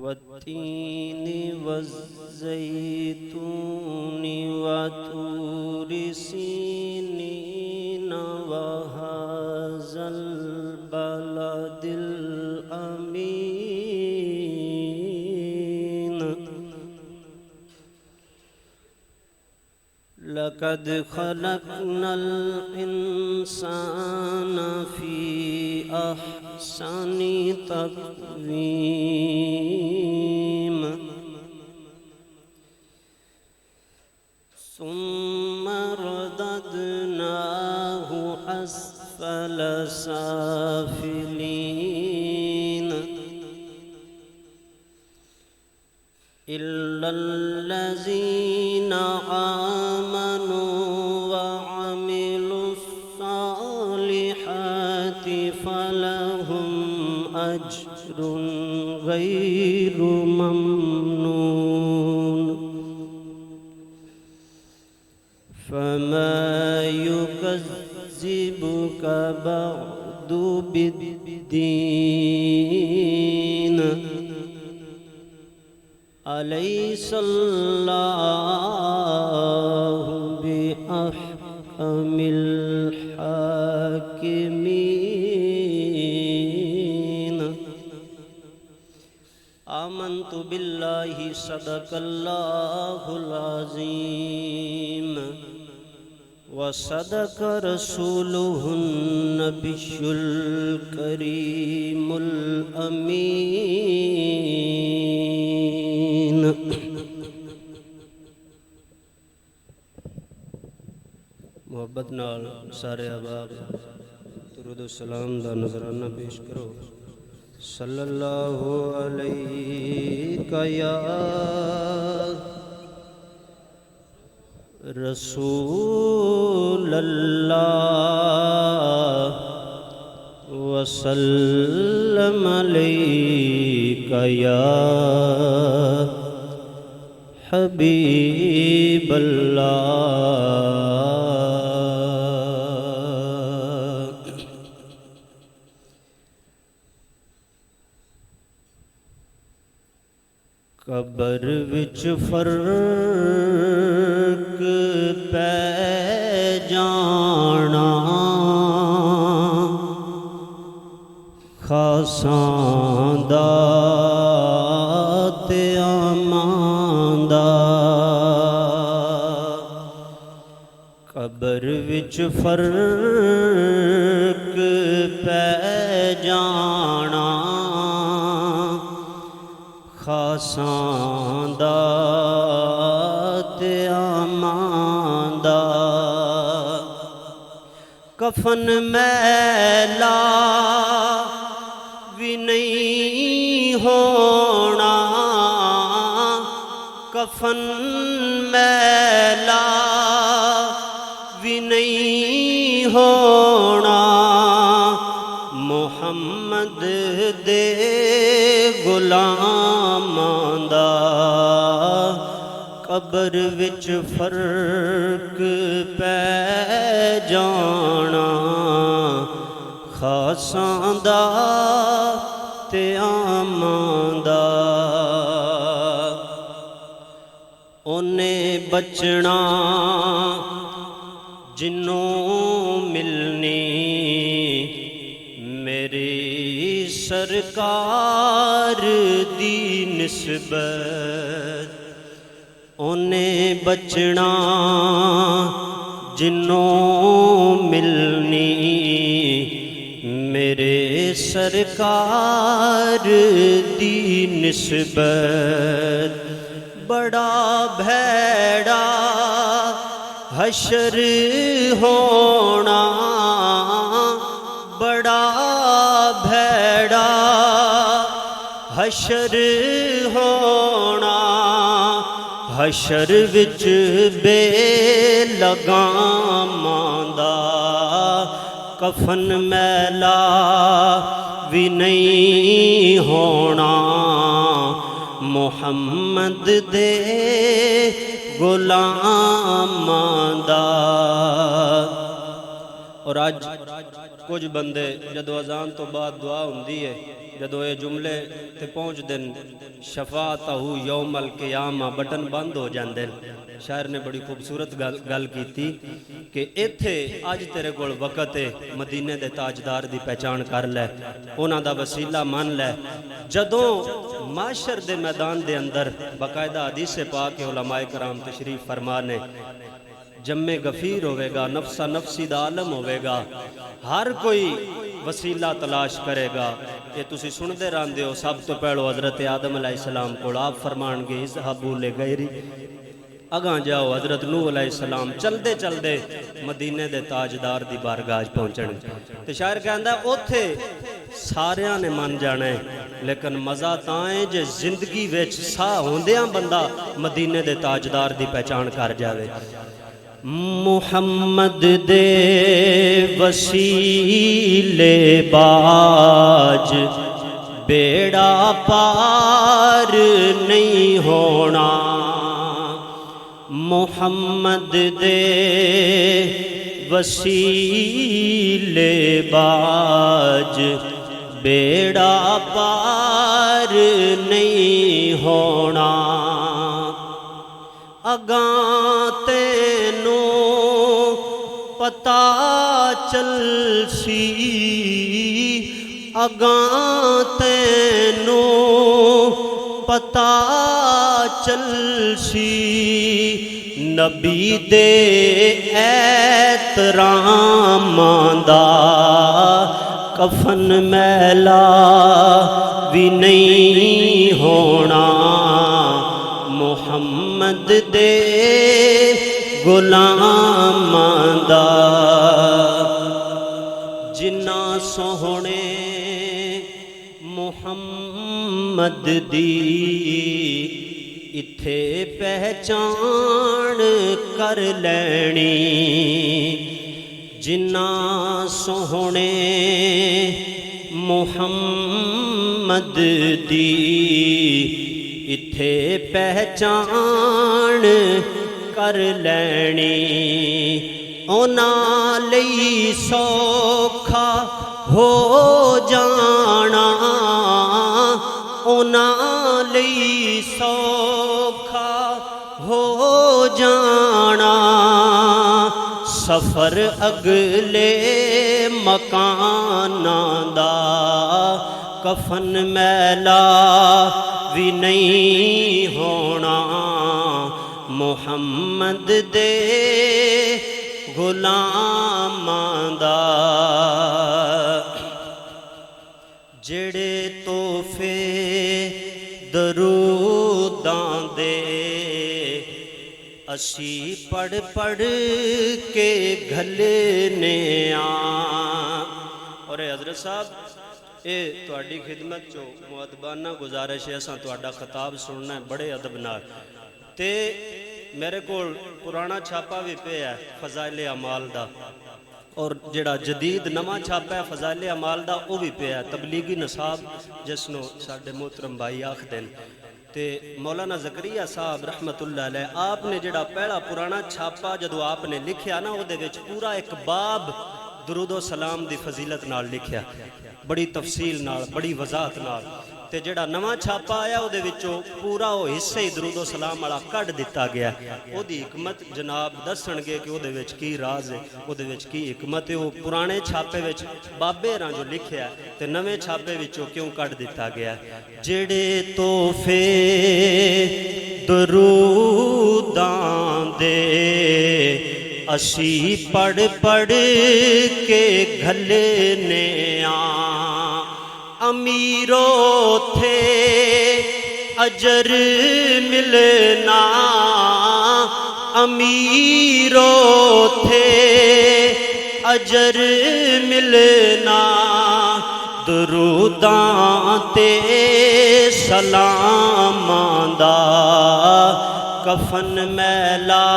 والتين والزيتون وطور سينين وهذا البلد الأمين لقد خلقنا الإنسان في أحسن تقويم ثم رددناه أسفل سافلين إلا الذين آمنوا وعملوا الصالحات فلهم أجر غير ممنون فما يكذبك بعد بالدين أليس الله بأحكم الحاكمين آمنت بالله صدق الله العظيم وصدق رسوله النبي الكريم الأمين محبت نال سارے احباب درود و سلام دا نذرانہ پیش کرو صلی اللہ علیہ یا رسول اللہ وسلم علیک یا حبیب اللہ قبر وچ فرق پہ جانا خاصاں دا تے عاماں دا قبر وچ فرق پہ جانا خاصاں دا تے عاماں دا کفن میلا بھی نہیں ہونا کفن میلا بھی نہیں ہونا محمد دے غلاماں دا قبر وچ فرق پہ جانا خاصاں دا تے عاماں دا اونے بچنا جنوں ملنی میری سرکار دی نسبت اونے بچنا جنوں ملنی میرے سرکار دی نسبت بڑا بھیڑا حشر ہونا بڑا بھیڑا حشر ہونا حشر وچ بے لگاماں دا کفن میلا بھی نہیں ہونا محمد دے غلاماں دا اور آج کچھ بندے جدو اذان تو بعد دعا ہوندی ہے جدو یہ جملے تے پہنچ دن شفاعتہو یوم القیامہ بٹن بند ہو جاندے. شاعر نے بڑی خوبصورت گل کیتی کہ ایتھے آج تیرے کول وقت ہے مدینے دے تاجدار دی پہچان کر لے, انہاں دا وسیلہ مان لے. جدوں معاشر دے میدان دے اندر باقاعدہ حدیث پاک علماء کرام تشریف فرمانے جمع غفیر ہوئے گا, نفسا نفسی دا عالم ہوئے گا, ہر کوئی وسیلہ تلاش کرے گا. یہ تسی سن دے راندے ہو سب تو پہلو حضرت آدم علیہ السلام کو آپ فرمان گے اذهبوا لغیری, اگاں جاؤ حضرت نوح علیہ السلام چل دے مدینے دے تاجدار دی بارگاہ پہنچن. تے شاعر کہندا اوتھے ساریاں نے مان جانا ہے, لیکن مزہ تاں ہے جے زندگی وچ ساہ ہوندیاں بندہ مدینے دے تاجدار دی پہچان کر جاوے. محمد دے وسیلے باج بیڑا پار نہیں ہونا, محمد دے وسیلے باج بیڑا پار نہیں ہونا. اگاں تینوں پتا چل سی, اگاں تینوں پتا چل سی, نبی دے احتراماں دا کفن میلا بھی نہیں ہونا, محمد دے غلاماں دا. جنہ سوہنے محمد دی اتھے پہچان کر لینی, جنہ سوہنے محمد دی اتھے پہچان کر لینی, اونا لئی سوکھا ہو جانا, اونا لئی سوکھا ہو جانا. سفر اگلے مکاناں دا کفن میلا بھی نہیں ہونا, محمد دے غلاماں دا. جڑے تحفے دروداں دے اسی پڑھ پڑھ کے گھلنے آں. اور حضرت صاحب اے تواڈی خدمت چو مؤدبانہ گزارش ہے, اساں تواڈا خطاب سننا ہے بڑے ادب نال. تے میرے کول پرانا چھاپا بھی پہ ہے فضائل اعمال دا, اور جڑا جدید نواں چھاپا ہے فضائل اعمال دا وہ بھی پہ ہے, تبلیغی نصاب جس نو ساڈے محترم بھائی آکھدے نے. تے مولانا زکریا صاحب رحمت اللہ علیہ آپ نے جڑا پہلا پرانا چھاپا جدو آپ نے لکھیا نا وہ دے وچ پورا ایک باب درود و سلام دی فضیلت نال لکھیا, بڑی تفصیل نال بڑی وضاحت نال. تے جڑا نواں چھاپا آیا وہ دے وچوں پورا وہ حصہ ہی درود و سلام والا کڈ دتا گیا. وہ دی حکمت جناب دسن گے کہ وہ دے وچ کی راز ہے, وہ دے وچ کی حکمت ہے. وہ پرانے چھاپے وچ بابے راں جو لکھیا تے نویں چھاپے وچوں کیوں کڈ دتا گیا. جڑے تحفے دروداں دے اسی پڑھ پڑھ کے گھلنے آں, امیرو تھے اجر ملنا, امیرو تھے اجر ملنا, دروداں تے سلاماں دا کفن میلا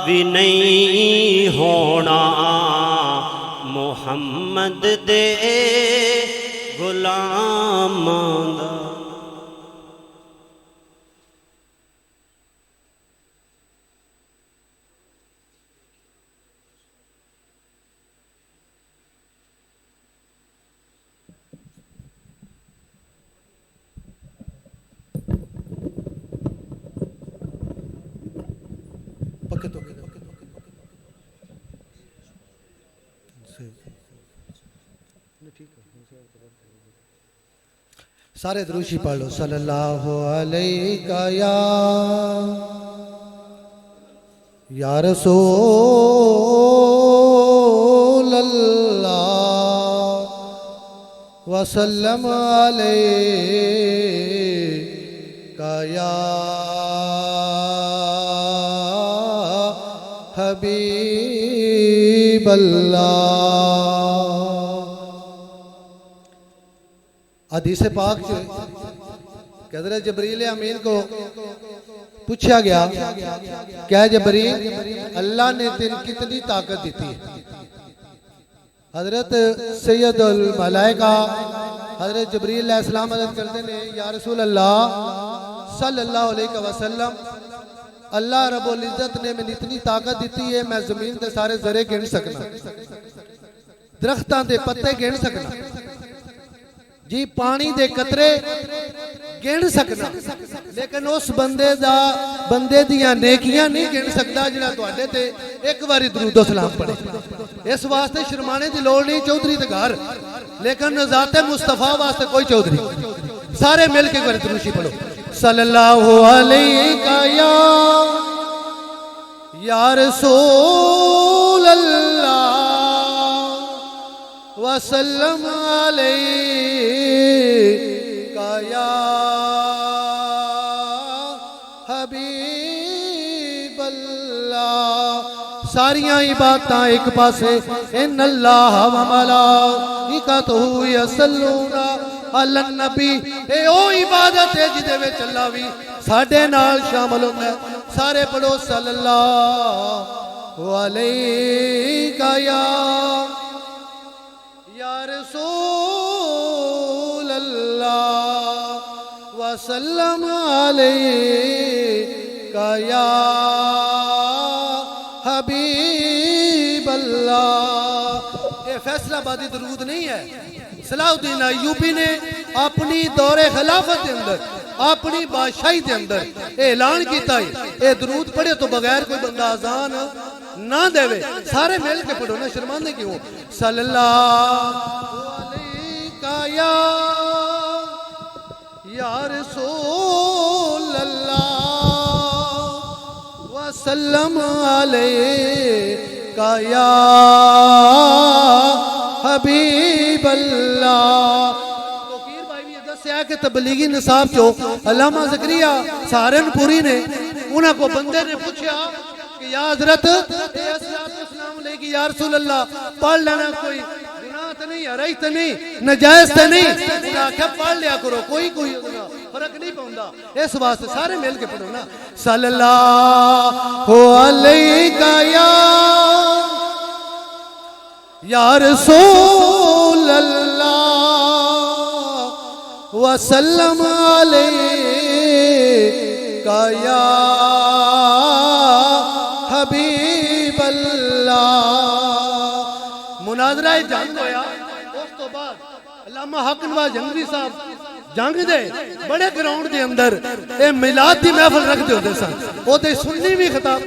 بھی نہیں ہونا, محمد دے غلاماں دا. سارے دروشی پڑھ لو صلی اللہ علیہ یا رسول اللہ وسلم علیہ یا حبیب اللہ۔ حدیث پاک کہ حضرت جبریل امین کو پوچھا گیا کیا جبریل اللہ نے تیری کتنی طاقت دیتی ہے؟ حضرت سید الملائکہ حضرت جبریل علیہ السلام حضرت کرتے ہیں یا رسول اللہ صلی اللہ علیہ وسلم اللہ رب العزت نے میں اتنی طاقت دیتی ہے میں زمین دے سارے ذرے گن سکنا درختاں دے پتے گن سکنا جی پانی دے قطرے گن سکنا لیکن اس بندے دیاں نیکیاں نہیں گن سکتا جنہاں تواڈے تے ایک باری درود و سلام پڑھے اس واسطے شرمانے دی لوڑ نہیں چودھری تے گھر لیکن ذات مصطفیٰ واسطے کوئی چودھری سارے مل کے ایک دروشی پڑھو صلی اللہ علیہ یا رسول اللہ وسلم علیہ یا حبیب اللہ۔ ساریاں عبادتاں ایک پاسے ان اللہ و ملائکتہ یصلون علی النبی اے او عبادت ہے جدے وچ اللہ وی ساڈے نال شامل ہوندا ہے سارے پڑھو صلی اللہ علیہ یا رسول اللہ وسلم علیہ یا حبیب اللہ۔ یہ فیصلہ بادی درود نہیں ہے صلاح الدین ایوبی نے اپنی دور خلافت کے اندر اپنی بادشاہی کے اندر اعلان کیتا ہے اے درود پڑھے تو بغیر کوئی بندہ اذان نہ دے سارے مل کے پڑھو نا شرمانے کیوں صلی اللہ علیہ یا رسول اللہ وسلم علیہ یا حبیب اللہ۔ توقیر بھائی بھی دس سے ہے کہ تبلیغی نصاب چو علامہ زکریہ سہارنپوری نے انہاں کو بندے نے پوچھا کہ یا حضرت السلام علیکم یا رسول اللہ پڑھ لینا کوئی گناہ تو نہیں حرج تو نہیں نجائز تو نہیں انہاں کہا پڑھ لیا کرو کوئی فرق نہیں پاؤندا اس واسطے سارے مل کے پڑھو نا صلی اللہ علیہ یا رسول اللہ وسلم علیہ یا حبیب اللہ۔ مناظرہ جنگ ہویا اس تو بعد علامہ حق نواز جنگوی صاحب جنگ دے بڑے گراؤنڈ دے اندر اے میلاد دی محفل رکھ دے ہوتے سن وہ دے سنی بھی خطاب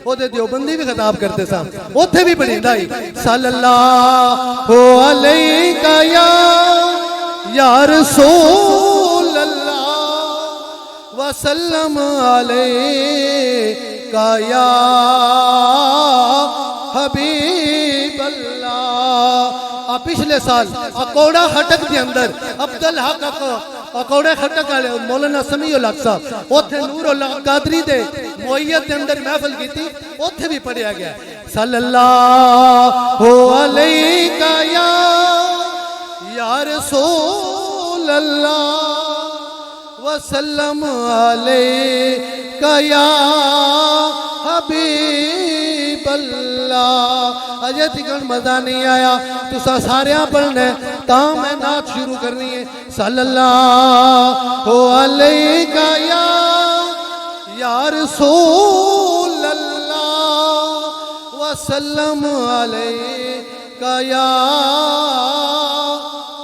وہ دے دیوبندی بھی خطاب کرتے سن اوتھے بھی بڑی دائی صلی اللہ علیہ یا رسول اللہ وسلم علیہ یا حبیب اللہ۔ پچھلے سال اکوڑا خٹک کے اندر عبدالحق اکوڑا خٹک والے مولانا سمیع الحق صاحب اوتھے نور اللہ قادری دے معیت کے اندر محفل کی تھی اوتھے بھی پڑھیا گیا صلی اللہ علیہ یا رسول اللہ وسلم علیہ یا حبیب اللہ۔ اجے تکن مزہ نہیں آیا تو ساریاں پڑھنے تاں میں نعت شروع کرنی ہے صلی اللہ علیہ یا رسول اللہ وسلم علیہ یا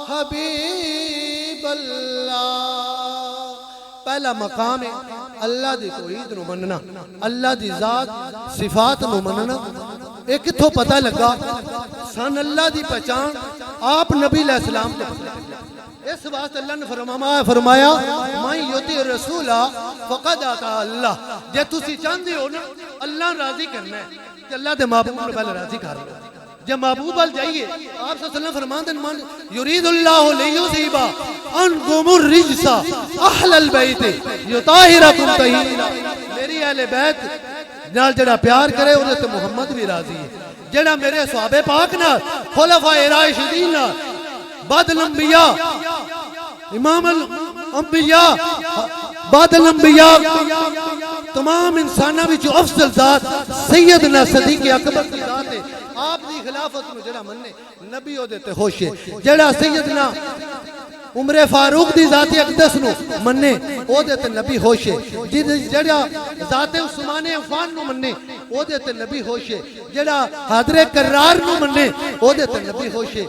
حبیب اللہ۔ پہلا مقام ہے اللہ دی توحید نو مننا اللہ دی ذات صفات نو مننا ایک کتھوں پتہ لگا سن اللہ دی پہچان آپ نبی علیہ السلام نے اس واسطے اللہ نے فرمایا میں یوتی رسول فقد آتا اللہ جے تسی چاہندے ہو نا اللہ راضی کرنا ہے کہ اللہ دے محبوب نے پہلے راضی کر لو جب محبوب ال جائیے آپ صلی اللہ علیہ وسلم فرماتے ہیں یرید اللہ لیذیب عنکم الرجس اہل البیت یطہرکم تطہیرا میری اہل بیت نال جڑا پیار کرے انہاں تے محمد بھی راضی ہے جڑا میرے صحابہ پاک نال خلفائے راشدین نال بعد الانبیاء امام الانبیاء بعد الانبیاء تمام انساناں وچ افضل ذات سیدنا صدیق اکبر کی ذات ہے آپ دی خلافت میں جڑا مننے نبی او دیتے خوش ہے جڑا سیدنا عمر فاروق دی ذات اقدس نو مننے او دیتے نبی خوش ہے جڑا ذات عثمان عفان نو مننے او دیتے نبی خوش ہے جڑا حاضر کرار نو مننے او دیتے نبی خوش ہے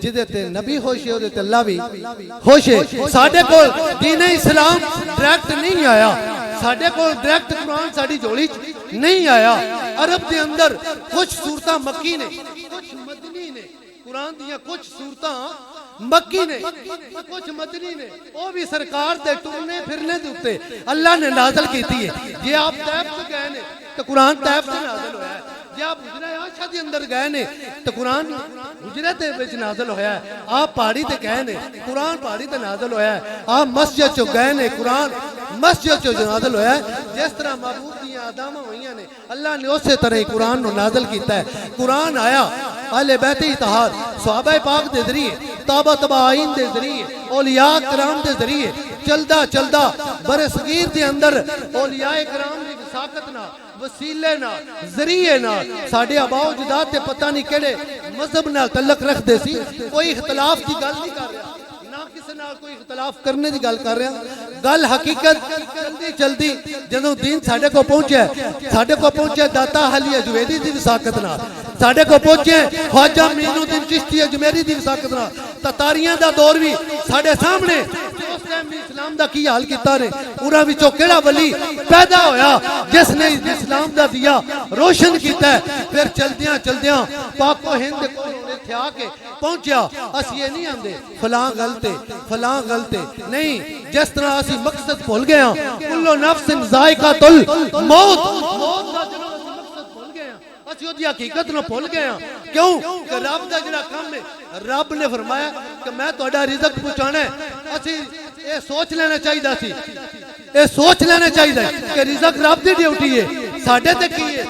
جدے تے نبی خوش ہے تے اللہ بھی خوش ہے ساڈے کول دین اسلام ڈائریکٹ نہیں آیا ساڈے کول ڈائریکٹ قرآن ساڈی جوڑی نہیں آیا عرب دے اندر کچھ صورتاں مکی نے کچھ مدنی نے قرآن دیاں کچھ صورتاں مکی نے کچھ مدنی نے وہ بھی سرکار دے ٹرنے پھرنے دے اوتے اللہ نے نازل کیتی ہے جے آپ طیف سے گئے نے تو قرآن طیف سے نازل ہوا ہے جے آپ حجرہ عائشہ دے اندر گئے نے تو قرآن حجرہ دے وچ نازل ہویا ہے آپ پہاڑی تے گئے نے قرآن پہاڑی تے نازل ہویا ہے آپ مسجد چ گئے نے قرآن مسجد چ نازل ہویا ہے جس طرح محبوب دیاں اداماں ہوئیاں نے اللہ نے اسی طرح ہی قرآن نو نازل کیتا ہے قرآن آیا اہل بیت اتحاد صحابہ پاک دے ذریعے تابع تابعین دے ذریعے اولیاء کرام دے ذریعے چلدا بر صغیر دے اندر اولیاء کرام دی وساقت نہ وسیلے نہ ذریعے نہ ساڈے آباء و اجداد تے پتہ نہیں کیڑے مذہب نال تعلق رکھدے سی کوئی اختلاف دی گل نہیں کر رہا نہ کسی نال کوئی اختلاف کرنے دی گل کر رہا گل حقیقت جلدی جدوں دین ساڈے کو پہنچیا داتا حلی اجویدی دی وساقت نال ساڈے کو پہنچے خواجہ معین الدین چشتی اجمیری دی وساقت نال تتاریاں دا دور بھی ساڈے سامنے اس ٹائم اسلام دا کی حال کیتا نے انہاں وچوں کیڑا ولی پیدا ہویا جس نے اسلام دا دیا روشن کیتا ہے پھر چلدیاں پاک و ہند دے کول تھے آ کے پہنچیا اسی یہ نہیں آندے فلاں غلطے نہیں جس طرح اسی مقصد بھول گئے ہاں کلو نفس ذائقۃ الموت اسی وہ دی حقیقت نو بھول گئے ہیں کیوں کہ رب دا جڑا کام ہے رب نے فرمایا کہ میں تہاڈا رزق پہنچانا ہے اسی یہ سوچ لینا چاہیے کہ رزق رب دی ڈیوٹی ہے ساڈے تے کی ہے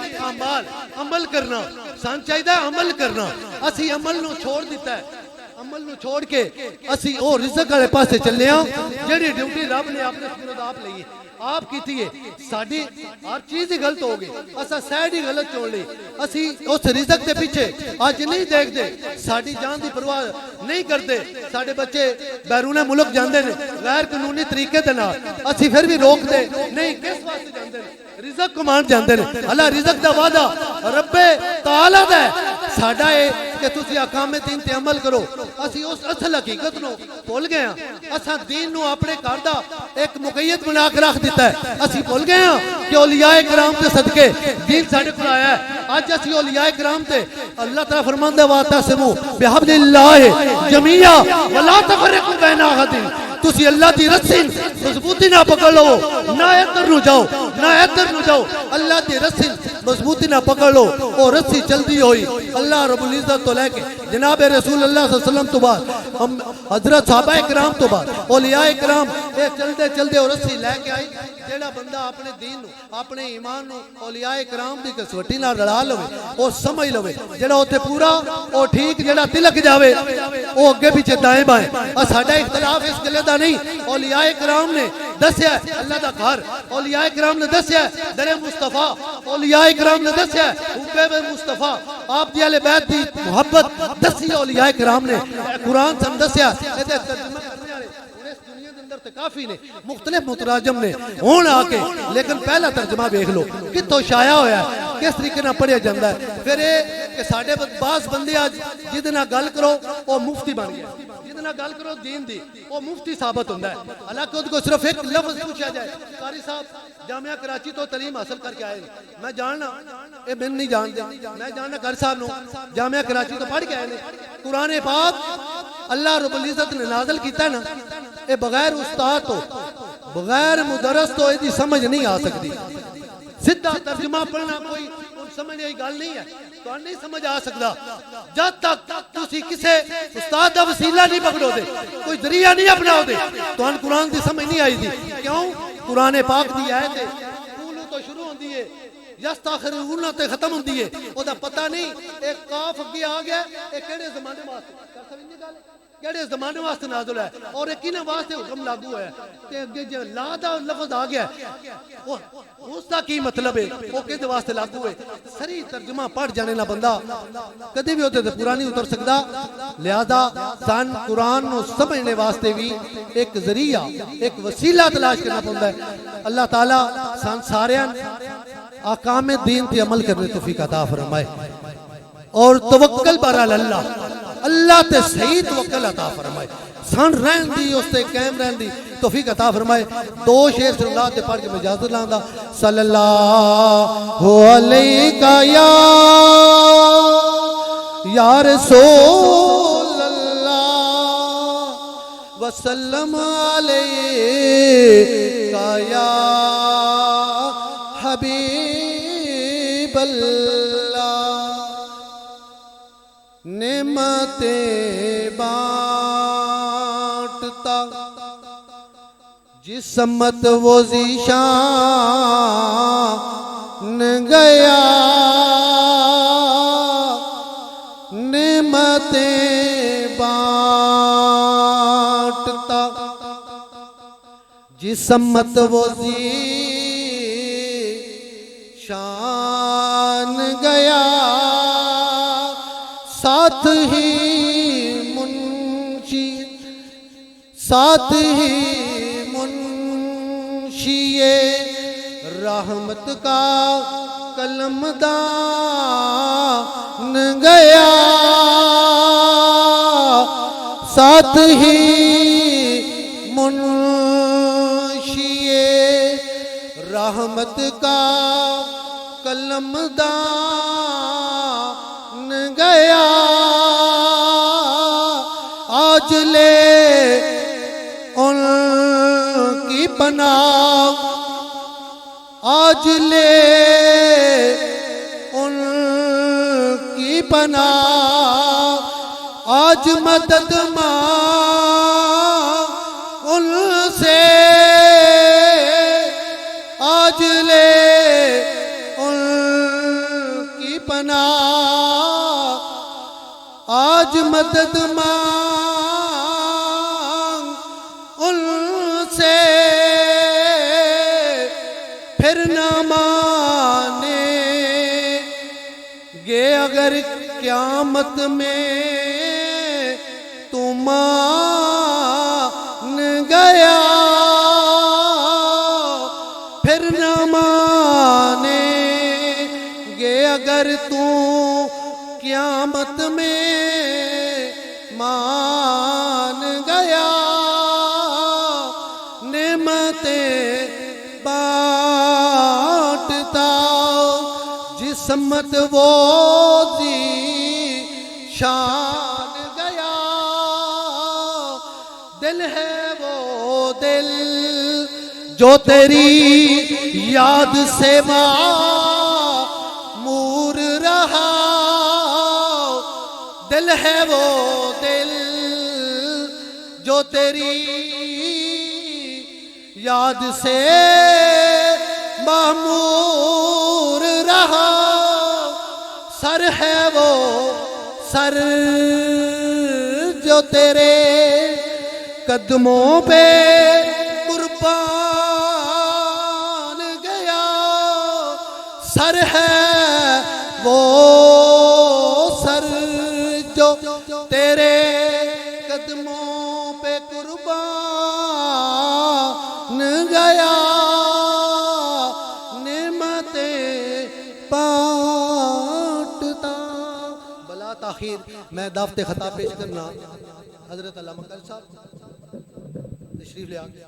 عمل کرنا سان چاہیے عمل کرنا اسی عمل نو چھوڑ دیتا ہے عمل نو چھوڑ کے اسی او رزق والے پاسے چلے ہاں جڑی ڈیوٹی رب نے اپنے سپرد آپ لئی آپ کیتی ہے ساڈی ہر چیز ہی غلط ہو گئی اسا سائڈ ہی غلط چھوڑ لی اسی اس رزق دے پیچھے اج نہیں دیکھ دے ساڈی جان دی پرواہ نہیں کرتے ساڈے بچے بیرون ملک جاندے نے غیر قانونی طریقے دے نال اسی پھر بھی روک دے نہیں کس واسطے جاندے نے رزق کمان جاندے نے اللہ رزق دا وعدہ رب تعالی دا ہے ساڈا اے کہ تسی احکام دین تے عمل کرو اسی اس اصل حقیقت نو بھول گئے ہاں اساں دین نو اپنے گھر دا ایک مقید بنا کے رکھ دیتا ہے اسی بھول گئے ہاں کہ اولیاء کرام تے صدقے دین ساڈے کول آیا ہے اج اسی اولیاء کرام تے اللہ تعالی فرماندا ہے واعتصموا بحبل اللہ جمیعا ولا تفرقوا بین احد تسی اللہ دی رسی مضبوطی نہ پکڑ لو نہ ادھر نو جاؤ اللہ دی رسی مضبوطی نہ پکڑ لو اور رسی چلدی ہوئی اللہ رب العزت تو لے کے جناب رسول اللہ صلی اللہ علیہ وسلم تو بعد حضرت صحابہ کرام تو بعد اولیاء کرام چلدے اور رسی لے کے آئی جیڑا بندہ اپنے دین نو اپنے ایمان نو اولیاء کرام دی کسوٹی نال رلا لوے او سمجھ لوے جیڑا اوتے پورا او ٹھیک جیڑا تلک جاوے او اگے پیچھے دائیں بائیں ساڈا اختلاف اس گلے دا نہیں اولیاء کرام نے دسیا اللہ دا گھر اولیاء کرام نے دسیا در مصطفیٰ اولیاء کرام نے دسیا حب مصطفیٰ آپ دی اہل بیت دی محبت دسی اولیاء کرام نے قرآن سم دسیا ترجمہ کرنے والے دنیا دے اندر تے کافی نے مختلف متراجم نے ہون آ کے لیکن پہلا ترجمہ دیکھ لو کتوں شائع ہویا ہے کس طریقے نہ پڑھیا جاندا ہے پھر یہ کہ ساڈے بعض بندے اج جہدے نال گل کرو او مفتی بن گیا نہ گل کرو دین دی وہ مفتی ثابت ہوتا ہے حالانکہ اس کو صرف ایک لفظ پوچھا جائے قاری صاحب جامعہ کراچی تو تعلیم حاصل کر کے آئے میں جاننا اے میں نہیں جانتے میں جاننا قاری صاحب نو جامعہ کراچی تو پڑھ کے آئے قرآن پاک اللہ رب العزت نے نازل کیتا ہے نا اے بغیر استاد تو بغیر مدرس تو یہ سمجھ نہیں آ سکتی سدھا ترجمہ پڑھنا کوئی سمجھنے کی گل نہیں ہے تو نہیں سمجھ آ سکتا جب تک تسی کسے استاد دا وسیلہ نہیں پکڑو دے کوئی ذریعہ نہیں اپناؤ دے تو ان قرآن دی سمجھ نہیں آئی دی کیوں قرآن پاک دی آیت ہے اولو تو شروع ہوندی ہے یستاخرون تے ختم ہوندی ہے او دا پتہ نہیں ایک کاف اگے آ گیا ایک کیڑے زمانے واسطے کر سمجھنے گل کیڑے زمانے واسطے نازل ہے اور ایک کینے واسطے حکم لاگو ہے تے اگے جو لا دا لفظ آ گیا اس دا کی مطلب ہے وہ کدے واسطے لاگو ہے سری ترجمہ پڑھ جانے نا بندہ کدی بھی ہوتے تے پورا نہیں اتر سکدا لہذا سان قرآن نو سمجھنے واسطے بھی ایک ذریعہ ایک وسیلہ تلاش کرنا پڑتا ہے اللہ تعالی سان سارے احکام دین تے عمل کرنے توفیق عطا فرمائے اور توکل پر اللہ اللہ تے صحیح توکل عطا فرمائے سن رہن دی اس تے قائم رہن دی توفیق عطا فرمائے دو شعر سرلات تے پڑھ کے میں اجازت لاندا صلی اللہ علیہ یا رسول اللہ وسلم علیہ یا حبیب اللہ نعمتیں بانٹتا جس سمت وہ ذیشان گیا نعمتیں بانٹتا جس سمت وہ ذیشان گیا ساتھ ہی منشی رحمت کا قلم دان گیا ساتھ ہی منشی رحمت کا قلم دان گیا آج لے ان کی پناہ آج لے ان کی پناہ آج مدد مانگ ان سے آج لے ان کی پناہ آج مدد مانگ ان سے پھر نہ مانیں گے اگر قیامت میں تو مان گیا پھر نہ مانیں گے اگر تو قیامت میں مان گیا نعمتیں بانٹتا جس سمت وہ ذیشان گیا دل ہے وہ دل جو تیری یاد سے معمور رہا دل ہے وہ دل جو تیری یاد سے معمور رہا سر ہے وہ سر جو تیرے قدموں پہ قربان گیا سر ہے وہ سر جو تیرے قدموں پہ قربان گیا نعمتیں بانٹتا بلا تاخیر میں دعوت خطاب پیش کرنا حضرت علامہ قاری صاحب تشریف لے آگے.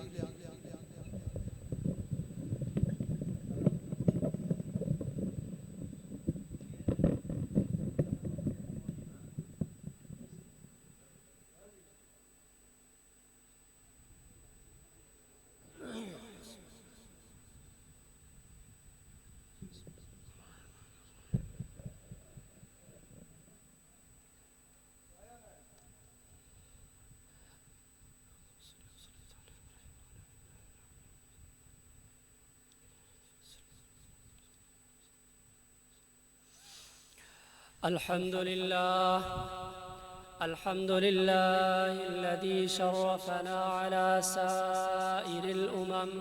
الحمد لله الذي شرفنا على سائر الأمم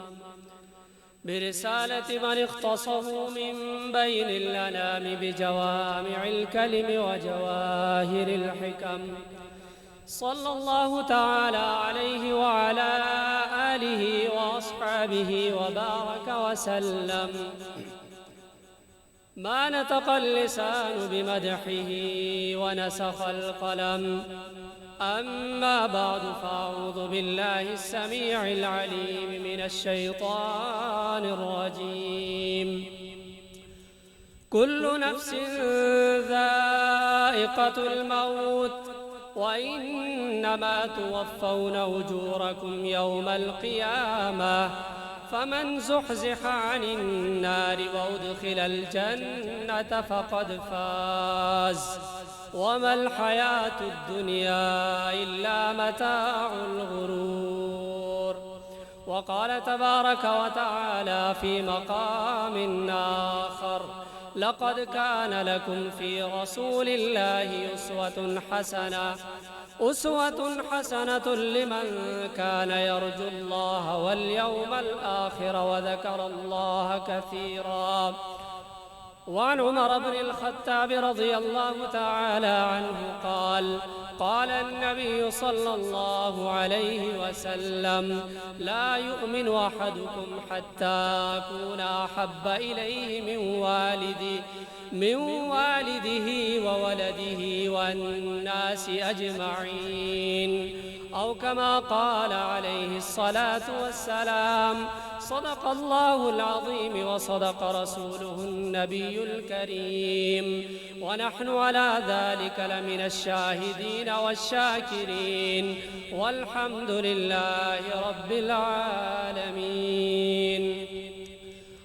برسالة من اختصه من بين الأنام بجوامع الكلم وجواهر الحكم صلى الله تعالى عليه وعلى آله وأصحابه وبارك وسلم. ما نطق اللسان بمدحه ونسخ القلم. أما بعد فأعوذ بالله السميع العليم من الشيطان الرجيم. كل نفس ذائقة الموت وإنما توفون أجوركم يوم القيامة فمن زحزح عن النار وأدخل الجنة فقد فاز وما الحياة الدنيا إلا متاع الغرور. وقال تبارك وتعالى في مقام آخر: لقد كان لكم في رسول الله أسوة حسنة لمن كان يرجو الله واليوم الآخر وذكر الله كثيرا. وعن عمر بن الخطاب رضي الله تعالى عنه قال النبي صلى الله عليه وسلم: لا يؤمن أحدكم حتى أكون أحب إليه من والده وولده والناس أجمعين، أو كما قال عليه الصلاة والسلام. صدق الله العظيم وصدق رسوله النبي الكريم، ونحن على ذلك لمن الشاهدين والشاكرين، والحمد لله رب العالمين.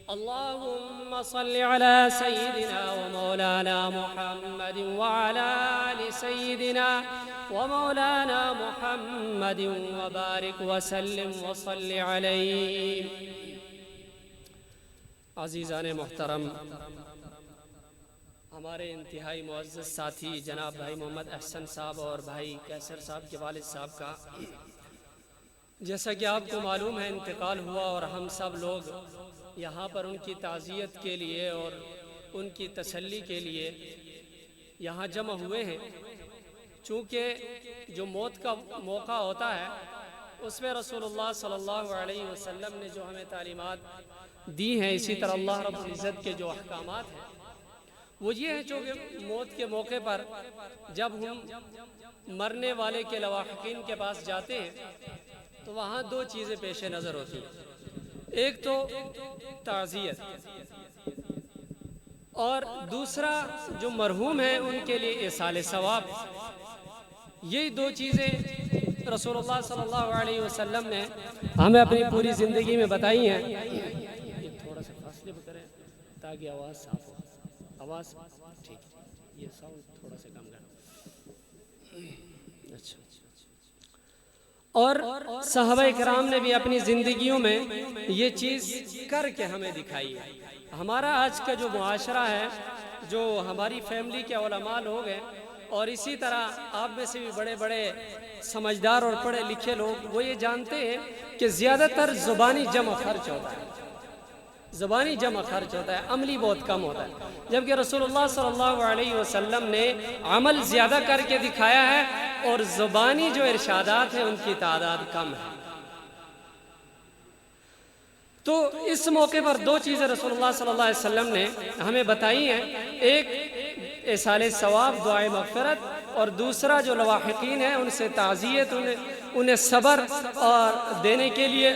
اللهم صل على سيدنا ومولانا محمد وعلى آل سيدنا ومولانا محمد وبارك وسلم وصل عليه. عزیزان محترم، ہمارے انتہائی معزز ساتھی جناب بھائی محمد احسن صاحب اور بھائی کیسر صاحب کے والد صاحب کا جیسا کہ آپ کو معلوم ہے انتقال ہوا، اور ہم سب لوگ یہاں پر ان کی تعزیت کے لیے اور ان کی تسلی کے لیے یہاں جمع ہوئے ہیں. چونکہ جو موت کا موقع ہوتا ہے اس میں رسول اللہ صلی اللہ علیہ وسلم نے جو ہمیں تعلیمات دی ہیں، اسی طرح اللہ رب العزت کے جو احکامات ہیں وہ یہ ہے چونکہ موت کے موقع پر جب ہم مرنے والے کے لواحقین کے پاس جاتے ہیں تو وہاں دو چیزیں پیش نظر ہوتی ہیں. ایک تو تعزیت، اور دوسرا جو مرحوم ہیں ان کے لیے ایصال ثواب. یہی دو چیزیں رسول اللہ صلی اللہ علیہ وسلم نے ہمیں اپنی پوری زندگی میں بتائی ہیں. تھوڑا سا فاصلے پہ کریں تاکہ آواز صاف ہو. آواز ٹھیک، یہ ساؤنڈ تھوڑا سا کم کریں. اچھا. اور صحابہ کرام نے بھی اپنی زندگیوں میں یہ چیز کر کے ہمیں دکھائی ہے. ہمارا آج کا جو معاشرہ ہے، جو ہماری فیملی کے علماء لوگ ہیں، اور اسی طرح آپ میں سے بھی بڑے بڑے سمجھدار اور پڑھے لکھے لوگ، وہ یہ جانتے ہیں کہ زیادہ تر زبانی جمع خرچ ہوتا ہے. زبانی جمع خرچ ہوتا ہے، عملی بہت کم ہوتا ہے. جبکہ رسول اللہ صلی اللہ علیہ وسلم نے عمل زیادہ کر کے دکھایا ہے، اور زبانی جو ارشادات ہیں ان کی تعداد کم ہے. تو اس موقع پر دو چیزیں رسول اللہ صلی اللہ علیہ وسلم نے ہمیں بتائی ہیں. ایک ایصال ثواب، دعائے مغفرت، اور دوسرا جو لواحقین ہیں ان سے تعزیت، انہیں صبر اور دینے کے لیے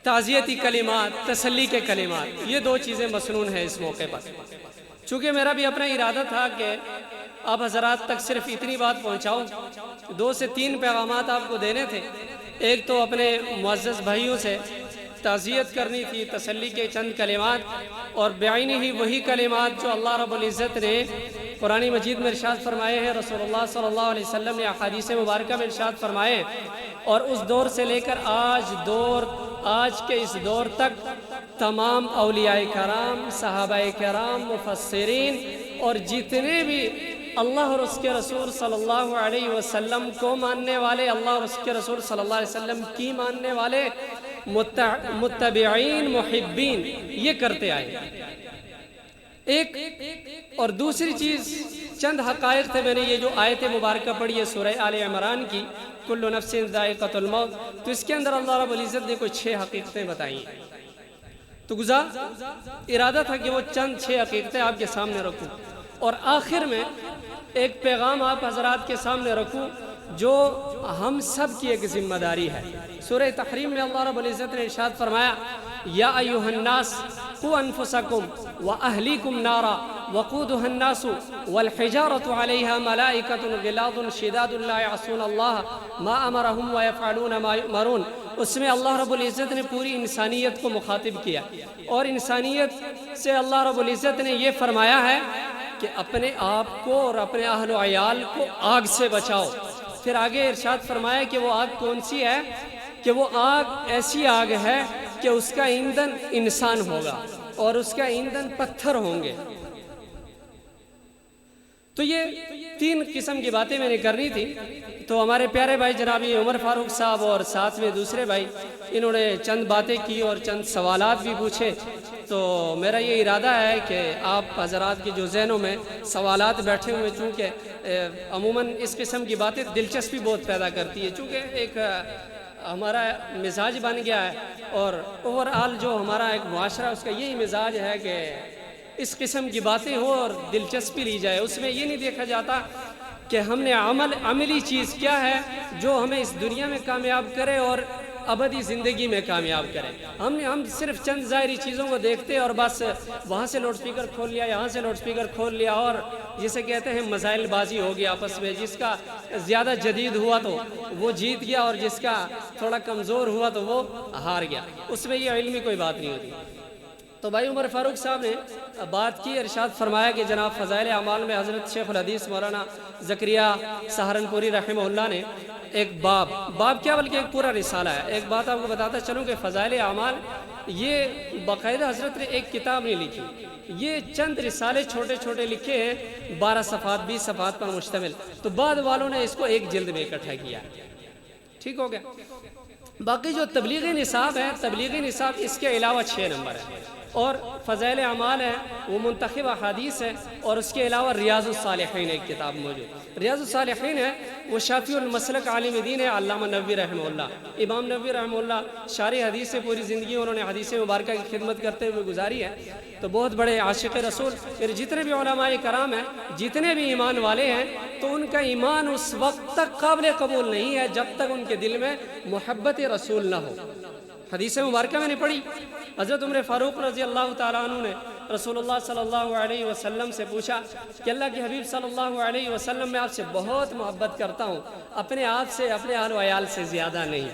تعزیتی کلمات، تسلی کے کلمات، یہ 2 چیزیں مسنون ہیں اس موقع پر۔ چونکہ میرا بھی اپنا ارادہ تھا کہ آپ حضرات تک صرف اتنی بات پہنچاؤں، 2 سے 3 پیغامات آپ کو دینے تھے۔ ایک تو اپنے معزز بھائیوں سے تعزیت کرنی تھی، تسلی کے چند کلمات، اور بعینی ہی وہی کلمات جو اللہ رب العزت نے قرآن مجید میں ارشاد فرمائے ہیں، رسول اللہ صلی اللہ علیہ وسلم نے احادیث مبارکہ میں ارشاد فرمائے ہیں، اور اس دور سے لے کر آج کے اس دور تک تمام اولیاء کرام، صحابہ کرام، مفسرین اور جتنے بھی اللہ اور اس کے رسول صلی اللہ علیہ وسلم کو ماننے والے، اللہ اور اس کے رسول صلی اللہ علیہ وسلم کی ماننے والے، متبعین، محبین، یہ کرتے آئے۔ ایک اور دوسری چیز، چند حقائق تھے، میں نے یہ جو آیت مبارکہ پڑھی ہے سورہ آل عمران کی، کل نفس ذائقۃ الموت، تو اس کے اندر اللہ رب العزت نے کوئی 6 حقیقتیں بتائی ہیں۔ تو ارادہ تھا کہ وہ چند 6 حقیقتیں آپ کے سامنے رکھوں، اور آخر میں ایک پیغام آپ حضرات کے سامنے رکھوں جو ہم سب کی ایک ذمہ داری ہے۔ سورہ تحریم میں اللہ رب العزت نے ارشاد فرمایا، یا ایھا الناس قوا انفسکم واہلیکم نارا وقودها الناس والحجارۃ علیہا ملائکۃ غلاظ شداد لا یعصون اللہ ما امرهم ویفعلون ما یؤمرون۔ اس میں اللہ رب العزت نے پوری انسانیت کو مخاطب کیا، اور انسانیت سے اللہ رب العزت نے یہ فرمایا ہے کہ اپنے آپ کو اور اپنے اہل و عیال کو آگ سے بچاؤ۔ پھر آگے ارشاد فرمایا کہ وہ آگ کون سی ہے، کہ وہ آگ ایسی آگ ہے کہ اس کا ایندھن انسان ہوگا اور اس کا ایندھن پتھر ہوں گے۔ تو یہ 3 قسم کی باتیں میں نے کرنی تھی۔ تو ہمارے پیارے بھائی جناب عمر فاروق صاحب اور ساتھ میں دوسرے بھائی، انہوں نے چند باتیں کی اور چند سوالات بھی پوچھے۔ تو میرا یہ ارادہ ہے کہ آپ حضرات کے جو ذہنوں میں سوالات بیٹھے ہوئے، چونکہ عموماً اس قسم کی باتیں دلچسپی بہت پیدا کرتی ہے، چونکہ ایک ہمارا مزاج بن گیا ہے، اور اوور آل جو ہمارا ایک معاشرہ اس کا یہی مزاج ہے کہ اس قسم کی باتیں ہو اور دلچسپی لی جائے۔ اس میں یہ نہیں دیکھا جاتا کہ ہم نے عملی چیز کیا ہے جو ہمیں اس دنیا میں کامیاب کرے اور ابدی زندگی میں کامیاب کرے۔ ہم صرف چند ظاہری چیزوں کو دیکھتے اور بس وہاں سے لاؤڈ سپیکر کھول لیا، یہاں سے لاؤڈ سپیکر کھول لیا، اور جسے کہتے ہیں مسائل بازی ہو گیا آپس میں، جس کا زیادہ جدید ہوا تو وہ جیت گیا اور جس کا تھوڑا کمزور ہوا تو وہ ہار گیا۔ اس میں یہ علمی کوئی بات نہیں ہوتی۔ تو بھائی عمر فاروق صاحب نے بات کی، ارشاد فرمایا کہ جناب فضائل اعمال میں حضرت شیخ الحدیث مولانا زکریا سہارنپوری رحمہ اللہ نے ایک باب کیا بلکہ ایک پورا رسالہ ہے۔ ایک بات آپ کو بتاتا چلوں کہ فضائل اعمال یہ باقاعدہ حضرت نے ایک کتاب نہیں لکھی، یہ چند رسالے چھوٹے چھوٹے لکھے ہیں، 12 صفحات 20 صفحات پر مشتمل۔ تو بعد والوں نے اس کو ایک جلد میں اکٹھا کیا، ٹھیک ہو گیا۔ باقی جو تبلیغی نصاب ہے، تبلیغی نصاب اس کے علاوہ 6 نمبر ہے، اور فضائل اعمال ہے وہ منتخب احادیث ہے، اور اس کے علاوہ ریاض الصالحین ایک کتاب موجود۔ ریاض الصالحین ہے وہ شافعی المسلک عالم دین ہے علامہ نووی رحمہ اللہ۔ امام نووی رحمہ اللہ شارح حدیث سے پوری زندگی انہوں نے حدیث مبارکہ کی خدمت کرتے ہوئے گزاری ہے، تو بہت بڑے عاشق رسول۔ پھر جتنے بھی علماء کرام ہیں، جتنے بھی ایمان والے ہیں، تو ان کا ایمان اس وقت تک قابل قبول نہیں ہے جب تک ان کے دل میں محبت رسول نہ ہو۔ حدیث مبارکہ میں نے پڑھی، حضرت عمر فاروق رضی اللہ تعالیٰ عنہ نے رسول اللہ صلی اللہ علیہ وسلم سے پوچھا کہ اللہ کے حبیب صلی اللہ علیہ وسلم میں آپ سے بہت محبت کرتا ہوں، اپنے آپ سے، اپنے اہل و عیال سے زیادہ نہیں۔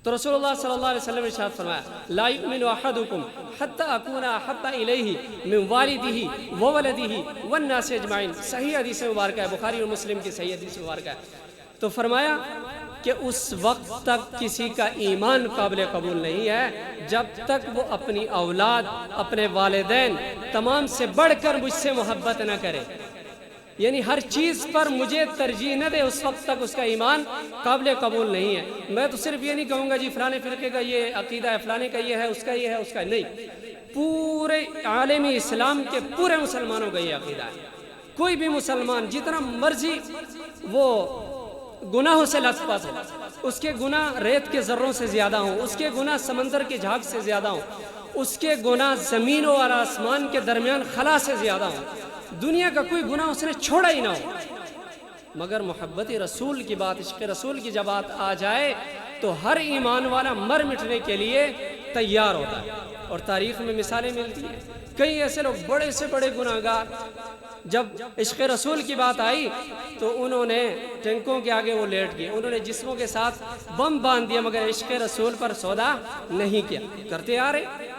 تو رسول اللہ صلی اللہ علیہ وسلم نے ارشاد فرمایا لا یؤمن احدکم حتی اکون احب الیہ من والدہ وولدہ والناس اجمعین۔ صحیح حدیث مبارکہ ہے، بخاری اور مسلم کی صحیح حدیث مبارکہ ہے۔ تو فرمایا کہ اس وقت تک کسی کا ایمان قابل قبول نہیں ہے جب تک وہ اپنی اولاد، اپنے والدین تمام سے بڑھ کر مجھ سے محبت نہ کرے، یعنی ہر چیز پر مجھے ترجیح نہ دے، اس وقت تک اس کا ایمان قابل قبول نہیں ہے۔ میں تو صرف یہ نہیں کہوں گا جی فلانے فرقے کا یہ عقیدہ ہے، فلانے کا یہ ہے، اس کا یہ ہے، اس کا نہیں، پورے عالم اسلام کے پورے مسلمانوں کا یہ عقیدہ ہے۔ کوئی بھی مسلمان جتنا مرضی وہ گناہوں سے لت پت ہو، اس کے گناہ ریت کے ذروں سے زیادہ ہوں، اس کے گناہ سمندر کے جھاگ سے زیادہ ہوں، اس کے گناہ زمین اور آسمان کے درمیان خلا سے زیادہ ہوں، دنیا کا کوئی گناہ اس نے چھوڑا ہی نہ ہو، مگر محبت رسول کی بات، عشق رسول کی جب بات آ جائے تو ہر ایمان والا مر مٹنے کے لیے تیار ہوتا ہے۔ اور تاریخ میں مثالیں ملتی ہیں، کئی ایسے لوگ بڑے سے بڑے گناہگار، جب عشق رسول کی بات آئی تو انہوں نے ٹینکوں کے آگے وہ لیٹ گئے، انہوں نے جسموں کے ساتھ بم باندھ دیا، مگر عشق رسول پر سودا نہیں کیا، کرتے آ رہے۔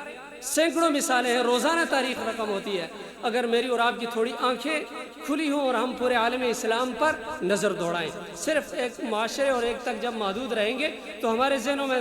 سینکڑوں مثالیں ہیں، روزانہ تاریخ رقم ہوتی ہے۔ اگر میری اور آپ کی تھوڑی آنکھیں کھلی ہوں اور ہم پورے عالم اسلام پر نظر دوڑائیں، صرف ایک معاشرے اور ایک تک جب محدود رہیں گے تو ہمارے ذہنوں میں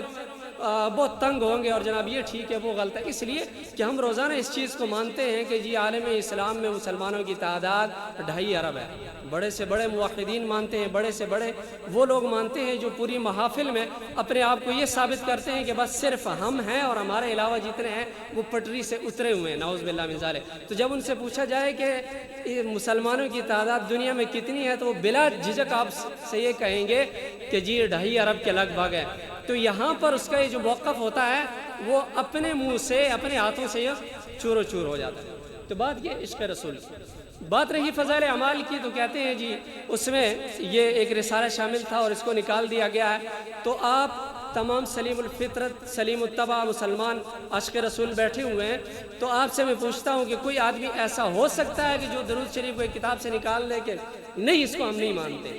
بہت تنگ ہوں گے، اور جناب یہ ٹھیک ہے وہ غلط ہے، اس لیے کہ ہم روزانہ اس چیز کو مانتے ہیں کہ جی عالم اسلام میں مسلمانوں کی تعداد 2.5 ارب ہے۔ بڑے سے بڑے موحدین مانتے ہیں، بڑے سے بڑے وہ لوگ مانتے ہیں جو پوری محافل میں اپنے آپ کو یہ ثابت کرتے ہیں کہ بس صرف ہم ہیں اور ہمارے علاوہ جتنے ہیں وہ پٹری سے اترے ہوئے ہیں، نعوذ باللہ من ذالک۔ تو جب ان سے پوچھا جائے کہ مسلمانوں کی تعداد دنیا میں کتنی ہے تو وہ بلا جھجک آپ سے یہ کہیں گے کہ جی 2.5 ارب کے لگ بھگ ہے۔ تو یہاں پر اس کا یہ جو موقف ہوتا ہے وہ اپنے منہ سے اپنے ہاتھوں سے یہ چور و چور ہو جاتا ہے۔ تو بات یہ عشق رسول کی بات رہی فضائل اعمال کی، تو کہتے ہیں جی اس میں یہ ایک رسالہ شامل تھا اور اس کو نکال دیا گیا ہے۔ تو آپ تمام سلیم الفطرت سلیم الطبع مسلمان عاشق رسول بیٹھے ہوئے ہیں، تو آپ سے میں پوچھتا ہوں کہ کوئی آدمی ایسا ہو سکتا ہے کہ جو درود شریف کو ایک کتاب سے نکال لے کہ نہیں اس کو ہم نہیں مانتے؟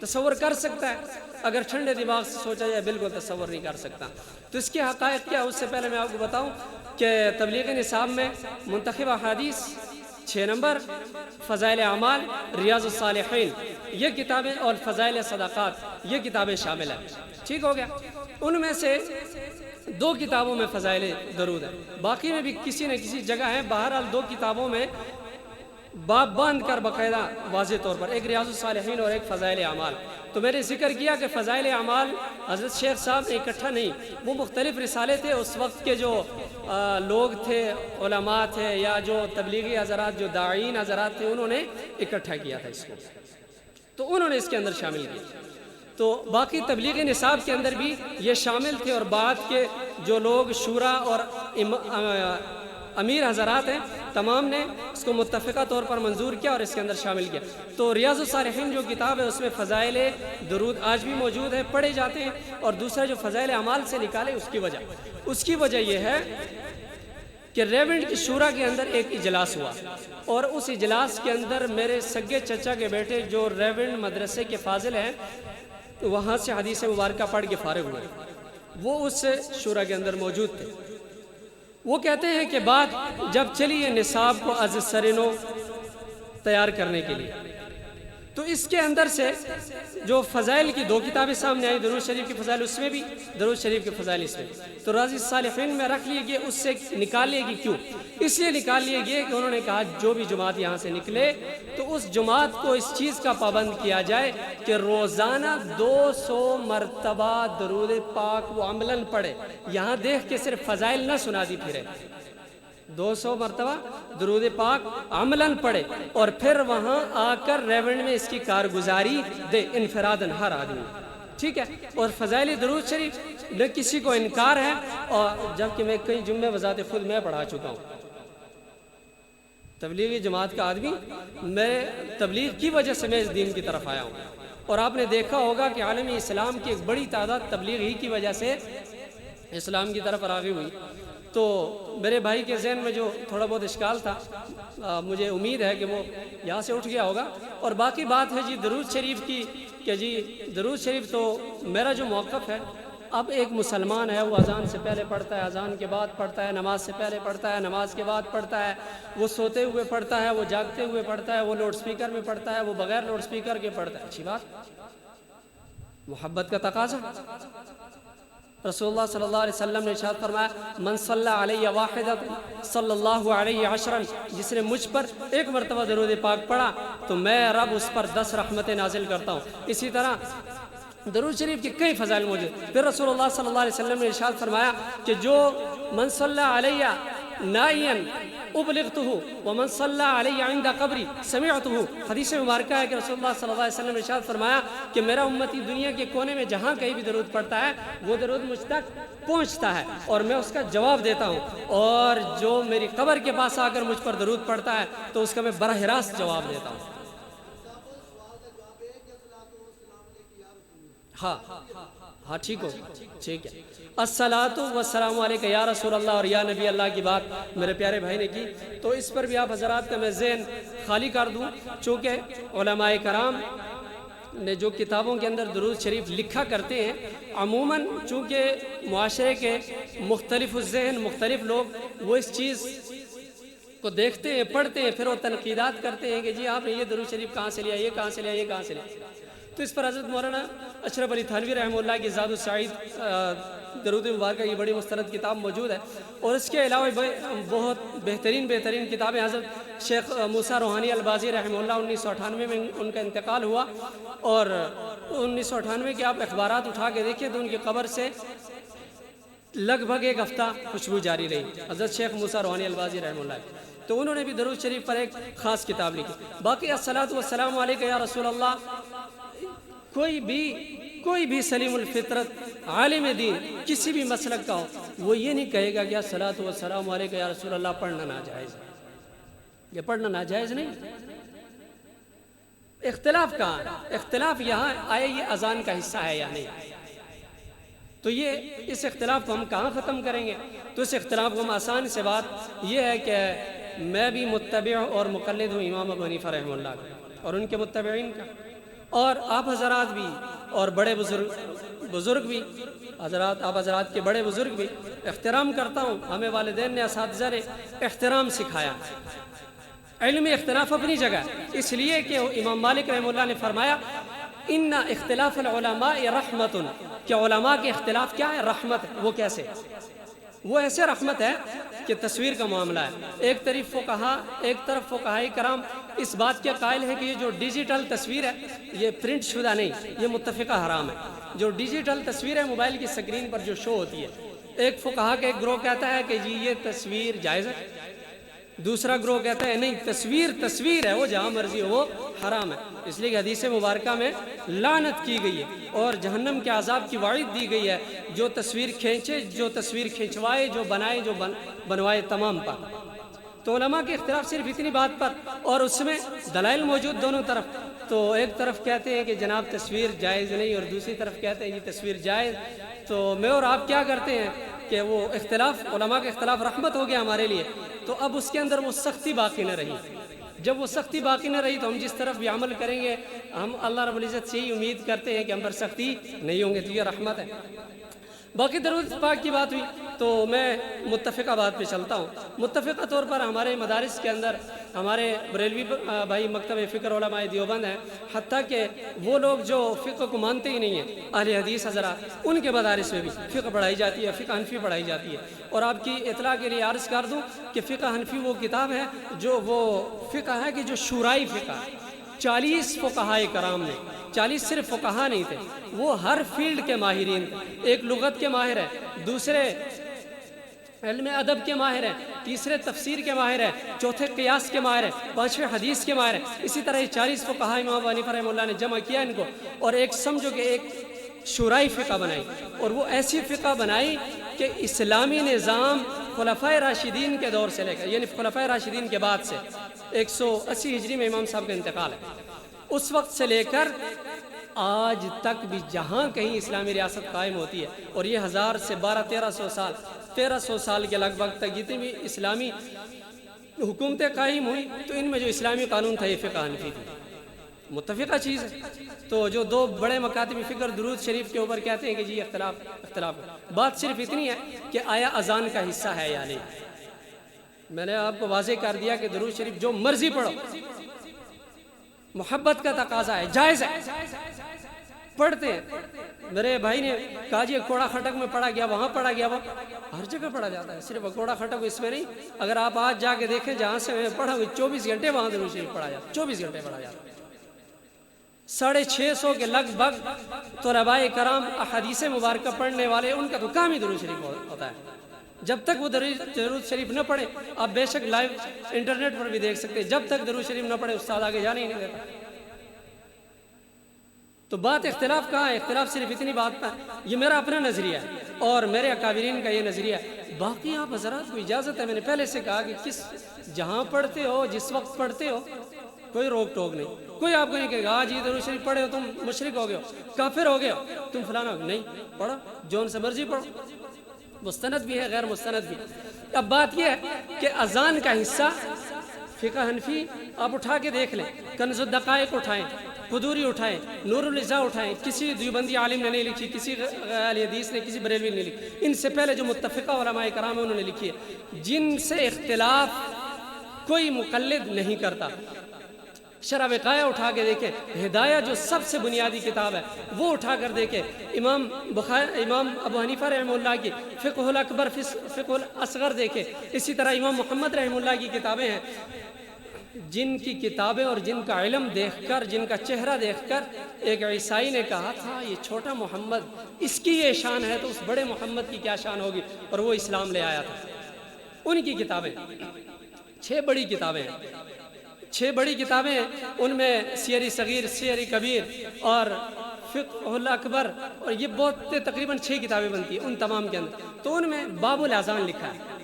تصور کر سکتا ہے؟ اگر ٹھنڈے دماغ سے سوچا جائے بالکل تصور نہیں کر سکتا۔ تو اس کے حقائق کیا؟ اس سے پہلے میں آپ کو بتاؤں کہ تبلیغ نصاب میں منتخب احادیث 6 نمبر، فضائل اعمال، ریاض الصالحین یہ کتابیں اور فضائل صدقات یہ کتابیں شامل ہیں۔ ٹھیک ہو گیا؟ ان میں سے 2 کتابوں میں فضائل درود ہے، باقی میں بھی کسی نہ کسی جگہ ہے۔ بہرحال 2 کتابوں میں باب باندھ کر باقاعدہ واضح طور پر، ایک ریاض الصالحین اور ایک فضائل اعمال۔ تو میں نے ذکر کیا کہ فضائل اعمال حضرت شیخ صاحب نے اکٹھا نہیں، وہ مختلف رسالے تھے، اس وقت کے جو لوگ تھے، علماء تھے یا جو تبلیغی حضرات جو داعین حضرات تھے، انہوں نے اکٹھا کیا تھا اس کو، تو انہوں نے اس کے اندر شامل کیا۔ تو باقی تبلیغ نصاب کے اندر بھی یہ شامل تھے، اور بعد کے جو لوگ شورا اور امیر حضرات ہیں تمام نے اس کو متفقہ طور پر منظور کیا اور اس کے اندر شامل کیا۔ تو ریاض الصالحین جو کتاب ہے اس میں فضائل درود آج بھی موجود ہے، پڑھے جاتے ہیں۔ اور دوسرا جو فضائل اعمال سے نکالے اس کی وجہ یہ ہے کہ ریونڈ کی شورا کے اندر ایک اجلاس ہوا، اور اس اجلاس کے اندر میرے سگے چچا کے بیٹے جو ریونڈ مدرسے کے فاضل ہیں وہاں سے حدیث مبارکہ پڑھ کے فارغ ہوئے، وہ اس شورا کے اندر موجود تھے۔ وہ کہتے ہیں کہ بات جب چلی ہے نصاب کو از سرنو تیار کرنے کے لیے، تو اس کے اندر سے جو فضائل کی 2 کتابیں سامنے آئی، درود شریف کی فضائل اس میں بھی، درود شریف کی فضائل اس میں، تو ریاض الصالحین میں رکھ لیے گئے، اس سے نکال لیے گی۔ کیوں؟ اس لیے نکال لیے گئے کہ انہوں نے کہا جو بھی جماعت یہاں سے نکلے تو اس جماعت کو اس چیز کا پابند کیا جائے کہ روزانہ 200 مرتبہ درود پاک وہ عملاً پڑھے، یہاں دیکھ کے صرف فضائل نہ سنا دی پھرے، 200 مرتبہ درود پاک عملاً پڑھے، اور پھر وہاں آ کر ریونڈ میں اس کی کارگزاری دے انفراداً ہر آدمی۔ ٹھیک ہے؟ اور فضائل درود شریف نہ کسی کو انکار ہے، اور جبکہ میں کئی جمعے بذات خود میں پڑھا چکا ہوں، تبلیغی جماعت کا آدمی، میں تبلیغ کی وجہ سے میں اس دین کی طرف آیا ہوں، اور آپ نے دیکھا ہوگا کہ عالمی اسلام کی ایک بڑی تعداد تبلیغ ہی کی وجہ سے اسلام کی طرف راغب ہوئی۔ تو میرے بھائی کے ذہن میں جو تھوڑا بہت اشکال تھا، مجھے امید ہے کہ وہ یہاں سے اٹھ گیا ہوگا۔ اور باقی بات ہے جی درود شریف کی، کہ جی درود شریف تو میرا جو موقف ہے، اب ایک مسلمان ہے وہ اذان سے پہلے پڑھتا ہے، اذان کے بعد پڑھتا ہے، نماز سے پہلے پڑھتا ہے، نماز کے بعد پڑھتا ہے، وہ سوتے ہوئے پڑھتا ہے، وہ جاگتے ہوئے پڑھتا ہے، وہ لاؤڈ سپیکر میں پڑھتا ہے، وہ بغیر لاؤڈ سپیکر کے پڑھتا ہے۔ اچھی بات، محبت کا تقاضا۔ رسول اللہ صلی اللہ علیہ وسلم نے ارشاد فرمایا، من صلی علیہ واحدہ صلی اللہ علیہ عشرا، جس نے مجھ پر 1 مرتبہ درود پاک پڑھا تو میں رب اس پر 10 رحمتیں نازل کرتا ہوں۔ اسی طرح درود شریف کی کئی فضائل موجود۔ پھر رسول اللہ صلی اللہ علیہ وسلم نے ارشاد فرمایا کہ جو من صلی علیہ نائین ابلغتہ ومن صلی علی عند قبری سمعتہ۔ حدیث مبارکہ ہے کہ رسول اللہ صلی اللہ علیہ وسلم نے ارشاد فرمایا کہ میرا امتی دنیا کے کونے میں جہاں کہیں بھی درود پڑھتا ہے وہ درود مجھ تک پہنچتا ہے اور میں اس کا جواب دیتا ہوں، اور جو میری قبر کے پاس آ کر مجھ پر درود پڑھتا ہے تو اس کا میں براہ راست جواب دیتا ہوں۔ ہاں ٹھیک ہو، ٹھیک ہے۔ الصلاۃ والسلام علیک یا رسول اللہ اور یا نبی اللہ کی بات میرے پیارے بھائی نے کی، تو اس پر بھی آپ حضرات کا میں ذہن خالی کر دوں، چونکہ علماء کرام نے جو کتابوں کے اندر درود شریف لکھا کرتے ہیں، عموماً چونکہ معاشرے کے مختلف الذہن مختلف لوگ وہ اس چیز کو دیکھتے ہیں، پڑھتے ہیں، پھر وہ تنقیدات کرتے ہیں کہ جی آپ نے یہ درود شریف کہاں سے لیا، یہ کہاں سے لیا، یہ کہاں سے لیا۔ تو اس پر حضرت مولانا اشرف علی تھانوی رحمہ اللہ کی زاد السعید درود مبارکہ کی بڑی مستند کتاب موجود ہے، اور اس کے علاوہ بہت بہترین کتابیں حضرت شیخ موسیٰ روحانی البازی رحمہ اللہ 1998 میں ان کا انتقال ہوا، اور 1998 کے آپ اخبارات اٹھا کے دیکھیں تو ان کی قبر سے لگ بھگ ایک ہفتہ خوشبو جاری رہی، حضرت شیخ موسیٰ روحانی البازی رحمہ اللہ، تو انہوں نے بھی درود شریف پر ایک خاص کتاب لکھی۔ باقی الصلاۃ والسلام علیک یا رسول اللہ، کوئی بھی سلیم الفطرت عالم دین کسی بھی مسلک کا ہو وہ یہ نہیں کہے گا کہ الصلاۃ والسلام علیک یا رسول اللہ پڑھنا ناجائز ہے، یہ پڑھنا ناجائز نہیں۔ اختلاف کہاں ہے؟ اختلاف یہاں آئے یہ اذان کا حصہ ہے یا نہیں، تو اس اختلاف کو ہم کہاں ختم کریں گے؟ تو اس اختلاف کو ہم آسان سے بات یہ ہے کہ میں بھی متبع اور مقلد ہوں امام ابو حنیفہ رحمہ اللہ کا اور ان کے متبعین کا، اور آپ حضرات بھی اور بڑے بزرگ بھی، آپ حضرات کے بڑے بزرگ بھی احترام کرتا ہوں، ہمیں والدین نے اساتذہ نے احترام سکھایا۔ علم اختلاف اپنی جگہ، اس لیے کہ امام مالک رحمہ اللہ نے فرمایا ان اختلاف العلماء رحمت، کہ علماء کے اختلاف کیا ہے؟ رحمت۔ وہ کیسے؟ وہ ایسے رحمت ہے کہ تصویر کا معاملہ ہے، ایک طرف فقہاء کرام اس بات کے قائل ہے کہ یہ جو ڈیجیٹل تصویر ہے یہ پرنٹ شدہ نہیں، یہ متفقہ حرام ہے۔ جو ڈیجیٹل تصویر ہے موبائل کی سکرین پر جو شو ہوتی ہے، ایک فقہاء کا ایک گروہ کہتا ہے کہ جی یہ تصویر جائز ہے، دوسرا گروہ کہتا ہے نہیں، تصویر ہے، وہ جہاں مرضی ہو وہ حرام ہے۔ اس لیے کہ حدیث مبارکہ میں لعنت کی گئی ہے اور جہنم کے عذاب کی وعید دی گئی ہے جو تصویر کھینچے، جو تصویر کھینچوائے، جو بنائے، جو بنوائے، تمام پر۔ تو علماء کے اختلاف صرف اتنی بات پر، اور اس میں دلائل موجود دونوں طرف، تو ایک طرف کہتے ہیں کہ جناب تصویر جائز نہیں اور دوسری طرف کہتے ہیں یہ تصویر جائز۔ تو میں اور آپ کیا کرتے ہیں کہ وہ اختلاف، علماء کا اختلاف رحمت ہو گیا ہمارے لیے، تو اب اس کے اندر وہ سختی باقی نہ رہی۔ جب وہ سختی باقی نہ رہی تو ہم جس طرف بھی عمل کریں گے ہم اللہ رب العزت سے ہی امید کرتے ہیں کہ ہم پر سختی نہیں ہوں گے، تو یہ رحمت ہے۔ باقی درود پاک کی بات ہوئی تو میں متفقہ بات پہ چلتا ہوں۔ متفقہ طور پر ہمارے مدارس کے اندر ہمارے بریلوی بھائی مکتب فکر علماء دیوبند ہیں، حتیٰ کہ وہ لوگ جو فقہ کو مانتے ہی نہیں ہیں، اہل حدیث حضرات، ان کے مدارس میں بھی فقہ پڑھائی جاتی ہے، فقہ حنفی پڑھائی جاتی ہے۔ اور آپ کی اطلاع کے لیے عرض کر دوں کہ فقہ حنفی وہ کتاب ہے جو وہ فقہ ہے کہ جو شورائی فقہ ہے۔ 40 فقہاء کرام نے، 40 صرف فقہاء نہیں تھے، وہ ہر فیلڈ کے ماہرین تھے۔ ایک لغت کے ماہر ہیں، دوسرے علم ادب کے ماہر ہیں، تیسرے تفسیر کے ماہر ہیں، چوتھے قیاس کے ماہر ہیں، پانچویں حدیث کے ماہر ہیں۔ اسی طرح یہ 40 فقہاء امام ابو حنیفہ رحمہ اللہ نے جمع کیا ان کو، اور ایک سمجھو کہ ایک شورائی فقہ بنائی، اور وہ ایسی فقہ بنائی کہ اسلامی نظام خلفائے راشدین کے دور سے لے کر، یعنی خلفائے راشدین کے بعد سے 180 ہجری میں امام صاحب کا انتقال ہے، اس وقت سے لے کر آج تک بھی جہاں کہیں اسلامی ریاست قائم ہوتی ہے، اور یہ 1000 سے 1300 سال کے لگ بھگ تک جتنی بھی اسلامی حکومتیں قائم ہوئی تو ان میں جو اسلامی قانون تھا یہ فقہ حنفی تھی، متفقہ چیز ہے۔ تو جو دو بڑے مکاتب فکر درود شریف کے اوپر کہتے ہیں کہ جی اختلاف بات صرف اتنی ہے کہ آیا اذان کا حصہ ہے یا نہیں۔ میں نے آپ کو واضح کر دیا کہ درود شریف جو مرضی پڑھو، محبت کا تقاضا ہے، جائز ہے، پڑھتے ہیں۔ میرے بھائی نے کہا جی کوڑا خٹک میں پڑھا گیا، وہاں پڑھا گیا، وہ ہر جگہ پڑھا جاتا ہے، صرف کوڑا خٹک اس میں نہیں۔ اگر آپ آج جا کے دیکھیں جہاں سے میں پڑھا 24 گھنٹے وہاں درود شریف پڑھا جاتا ہے، 24 گھنٹے پڑھا جاتا ہے۔ 650 کے لگ بھگ طلباء کرام احادیث مبارکہ پڑھنے والے، ان کا تو کام ہی درود شریف ہوتا ہے۔ جب تک وہ درود شریف نہ پڑھے، آپ بے شک لائیو انٹرنیٹ پر بھی دیکھ سکتے ہیں، جب تک درود شریف نہ پڑھے استاد آگے جانے ہی نہیں دیتا۔ تو بات اختلاف کہاں ہے؟ اختلاف صرف اتنی بات پر، یہ میرا اپنا نظریہ ہے اور میرے اکابرین کا یہ نظریہ ہے۔ باقی آپ حضرات کو اجازت ہے، میں نے پہلے سے کہا کہ کس جہاں پڑھتے ہو، جس وقت پڑھتے ہو، کوئی روک ٹوک نہیں، کوئی آپ کو نہیں کہے گا آج یہ درود شریف پڑھے ہو تم مشرک ہو گئے ہو، کافر ہو گئے ہو، تم فلانا ہو، نہیں، پڑھو جون سے مرضی پڑھو، مستند بھی ہے غیر مستند بھی۔ اب بات یہ ہے کہ اذان کا حصہ فقہ حنفی آپ اٹھا کے دیکھ لیں، کنز الدقائق اٹھائیں، قدوری اٹھائیں، نور الازاء اٹھائیں، کسی دیوبندی عالم نے نہیں لکھی، کسی اہل حدیث نے، کسی بریلوی نے نہیں لکھی، ان سے پہلے جو متفقہ علماء کرام ہیں انہوں نے لکھی ہے، جن سے اختلاف کوئی مقلد نہیں کرتا۔ شرح وقایہ اٹھا کے دیکھیں، ہدایہ جو سب سے بنیادی کتاب ہے وہ اٹھا کر دیکھیں، امام ابو حنیفہ رحمہ اللہ کی فقہ الاکبر، فقہ الاصغر دیکھیں، اسی طرح امام محمد رحمہ اللہ کی کتابیں ہیں، جن کی کتابیں اور جن کا علم دیکھ کر، جن کا چہرہ دیکھ کر ایک عیسائی نے کہا تھا یہ چھوٹا محمد، اس کی یہ شان ہے تو اس بڑے محمد کی کیا شان ہوگی، اور وہ اسلام لے آیا تھا۔ ان کی کتابیں 6 بڑی کتابیں ہیں، 6 بڑی کتابیں ہیں، ان میں سیر صغیر، سیر کبیر اور فقہ الاکبر، اور یہ بہت تقریباً 6 کتابیں بنتی ہیں ان تمام کے اندر۔ تو ان میں باب الاذان لکھا ہے،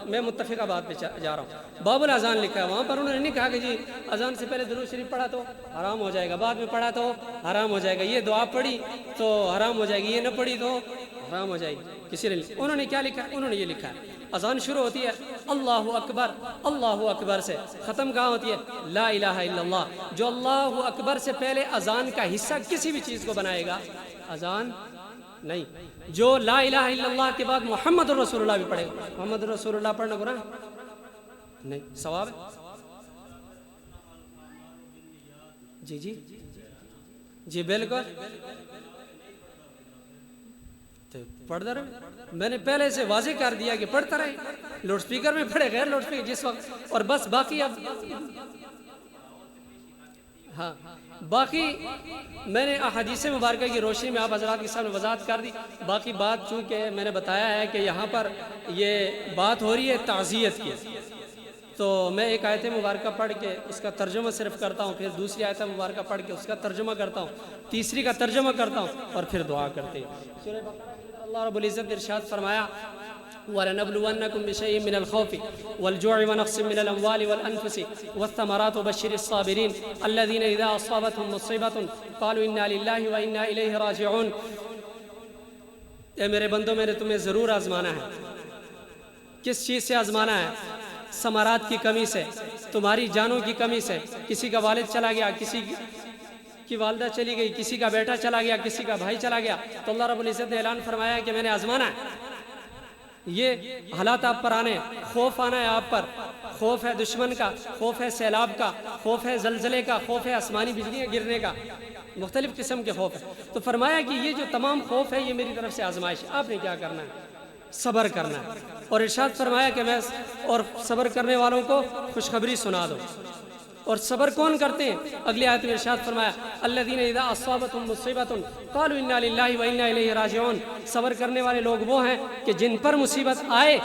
میں متفقہ بات پہ جا رہا ہوں، باب الاذان لکھا ہے، وہاں پر انہوں نے نہیں کہا کہ جی اذان سے پہلے درود شریف پڑھا تو حرام ہو جائے گا، بعد میں پڑھا تو حرام ہو جائے گا، یہ دعا پڑھی تو حرام ہو جائے گی، یہ نہ پڑھی تو حرام ہو جائے گی، کسی نے لکھا۔ انہوں نے کیا لکھا ہے؟ انہوں نے یہ لکھا ہے اذان شروع ہوتی ہے اللہ اکبر، اللہ اکبر سے، ختم کہاں ہوتی ہے؟ لا الہ الا اللہ۔ جو اللہ اکبر سے پہلے اذان کا حصہ کسی بھی چیز کو بنائے گا اذان نہیں۔ جو لا الہ الا اللہ کے بعد محمد رسول اللہ بھی پڑھے گا، محمد رسول اللہ پڑھنا گناہ نہیں، ثواب ہے۔ جی جی جی بالکل، پڑھتا رہے، میں نے پہلے سے واضح کر دیا کہ پڑھتا رہے، لاؤڈ سپیکر میں پڑھے، غیر لاؤڈ سپیکر جس وقت، اور بس باقی اب ہاں باقی میں نے احادیث مبارکہ کی روشنی میں آپ حضرات کے سامنے وضاحت کر دی۔ باقی بات چونکہ میں نے بتایا ہے کہ یہاں پر یہ بات ہو رہی ہے تعزیت کی، تو میں ایک آیت مبارکہ پڑھ کے اس کا ترجمہ صرف کرتا ہوں، پھر دوسری آیت مبارکہ پڑھ کے اس کا ترجمہ کرتا ہوں، تیسری کا ترجمہ کرتا ہوں، اور پھر دعا کرتے ہیں۔ سورہ بقرہ اللہ رب العزت نے ارشاد فرمایا وَلَنَبْلُوَنَّكُمْ بِشَيْءٍ مِّنَ الْخَوْفِ وَالْجُوعِ وَنَقْصٍ مِّنَ الْأَمْوَالِ وَالْأَنفُسِ وَالثَّمَرَاتِ وَبَشِّرِ الصَّابِرِينَ الَّذِينَ إِذَا أَصَابَتْهُم مُّصِيبَةٌ قَالُوا إِنَّا لِلَّهِ وَإِنَّا إِلَيْهِ رَاجِعُونَ۔ اے میرے بندوں، میں نے تمہیں ضرور آزمانا ہے۔ کس چیز سے آزمانا ہے؟ ثمرات کی کمی سے، تمہاری جانوں کی کمی سے، کسی کا والد چلا گیا، کسی کی والدہ چلی گئی، کسی کا بیٹا چلا گیا، کسی کا بھائی چلا گیا، تو اللہ رب العزت نے اعلان فرمایا کہ میں نے آزمانا ہے۔ یہ حالات آپ پر آنے، خوف آنا ہے آپ پر، خوف ہے دشمن کا، خوف ہے سیلاب کا، خوف ہے زلزلے کا، خوف ہے آسمانی بجلیاں گرنے کا، مختلف قسم کے خوف ہے۔ تو فرمایا کہ یہ جو تمام خوف ہے یہ میری طرف سے آزمائش ہے، آپ نے کیا کرنا ہے؟ صبر کرنا ہے۔ اور ارشاد فرمایا کہ میں اور صبر کرنے والوں کو خوشخبری سنا دو۔ اور صبر کون کرتے ہیں؟ اگلی آیت میں ارشاد فرمایا الذین اذا اصابتهم مصیبۃ قالوا انا للہ وانا الیہ راجعون۔ صبر کرنے والے لوگ وہ ہیں کہ جن پر مصیبت آئے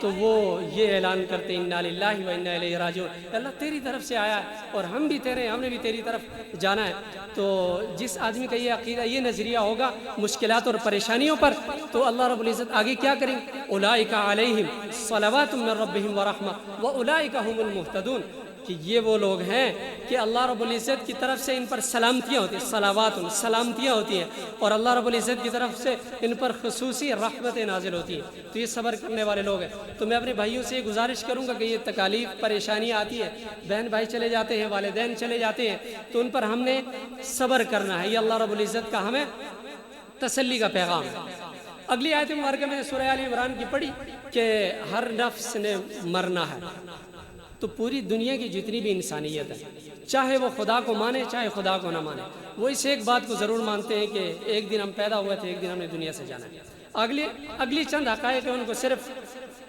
تو وہ یہ اعلان کرتے ہیں انا للہ وانا الیہ راجعون، اللہ تیری طرف سے آیا ہے اور ہم بھی تیرے ہیں، ہم نے بھی تیری طرف جانا ہے۔ تو جس آدمی کا یہ عقیدہ، یہ نظریہ ہوگا مشکلات اور پریشانیوں پر، تو اللہ رب العزت آگے کیا کریں؟ اولئک علیہم صلوات من ربہم ورحمہ واولئک هم المہتدون، کہ یہ وہ لوگ ہیں کہ اللہ رب العزت کی طرف سے ان پر سلامتیاں ہوتی ہیں، صلوات سلامتیاں ہوتی ہیں، اور اللہ رب العزت کی طرف سے ان پر خصوصی رحمتیں نازل ہوتی ہیں۔ تو یہ صبر کرنے والے لوگ ہیں۔ تو میں اپنے بھائیوں سے یہ گزارش کروں گا کہ یہ تکالیف پریشانیاں آتی ہے، بہن بھائی چلے جاتے ہیں، والدین چلے جاتے ہیں، تو ان پر ہم نے صبر کرنا ہے۔ یہ اللہ رب العزت کا ہمیں تسلی کا پیغام ہے۔ اگلی آیت مبارکہ میں نے سورہ آل عمران کی پڑھی کہ ہر نفس نے مرنا ہے۔ تو پوری دنیا کی جتنی بھی انسانیت ہے، چاہے وہ خدا کو مانے چاہے خدا کو نہ مانے، وہ اس ایک بات کو ضرور مانتے ہیں کہ ایک دن ہم پیدا ہوئے تھے، ایک دن ہم نے دنیا سے جانا ہے۔ اگلی چند حقائق ہیں، ان کو صرف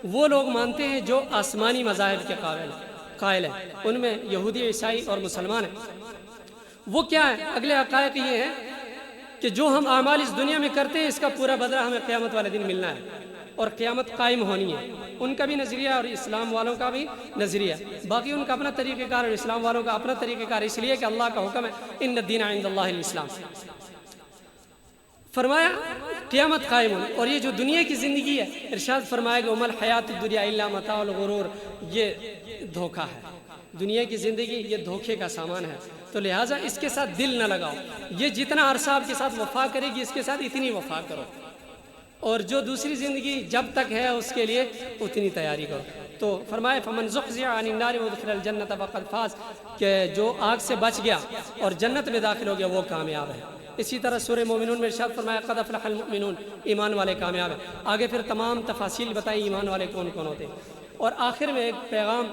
وہ لوگ مانتے ہیں جو آسمانی مذاہب کے قائل ہیں، ان میں یہودی، عیسائی اور مسلمان ہیں۔ وہ کیا ہے؟ اگلے حقائق یہ ہیں کہ جو ہم اعمال اس دنیا میں کرتے ہیں اس کا پورا بدلہ ہمیں قیامت والے دن ملنا ہے اور قیامت قائم ہونی ہے. ان کا بھی نظریہ اور اسلام والوں کا بھی نظریہ. باقی ان کا اپنا طریقہ کار اور اسلام والوں کا اپنا طریقہ کار، اس لیے کہ اللہ کا حکم ہے ان الدین عند اللہ الاسلام. فرمایا قیامت قائم ہونی. اور یہ جو دنیا کی زندگی ہے، ارشاد فرمایا کہ وما الحیات الدنیا الا متاع الغرور، یہ دھوکہ ہے. دنیا کی زندگی یہ دھوکے کا سامان ہے، تو لہٰذا اس کے ساتھ دل نہ لگاؤ. یہ جتنا عرصہ آپ کے ساتھ وفا کرے گی اس کے ساتھ اتنی وفا کرو، اور جو دوسری زندگی جب تک ہے اس کے لیے اتنی تیاری کرو. تو فرمایا فمن زحزح عن النار وادخل الجنة فقد فاز، کہ جو آگ سے بچ گیا اور جنت میں داخل ہو گیا وہ کامیاب ہے. اسی طرح سورہ مومنون میں ارشاد فرمایا قد افلح المؤمنون، ایمان والے کامیاب ہیں. آگے پھر تمام تفاصیل بتائی ایمان والے کون کون ہوتے ہیں. اور آخر میں ایک پیغام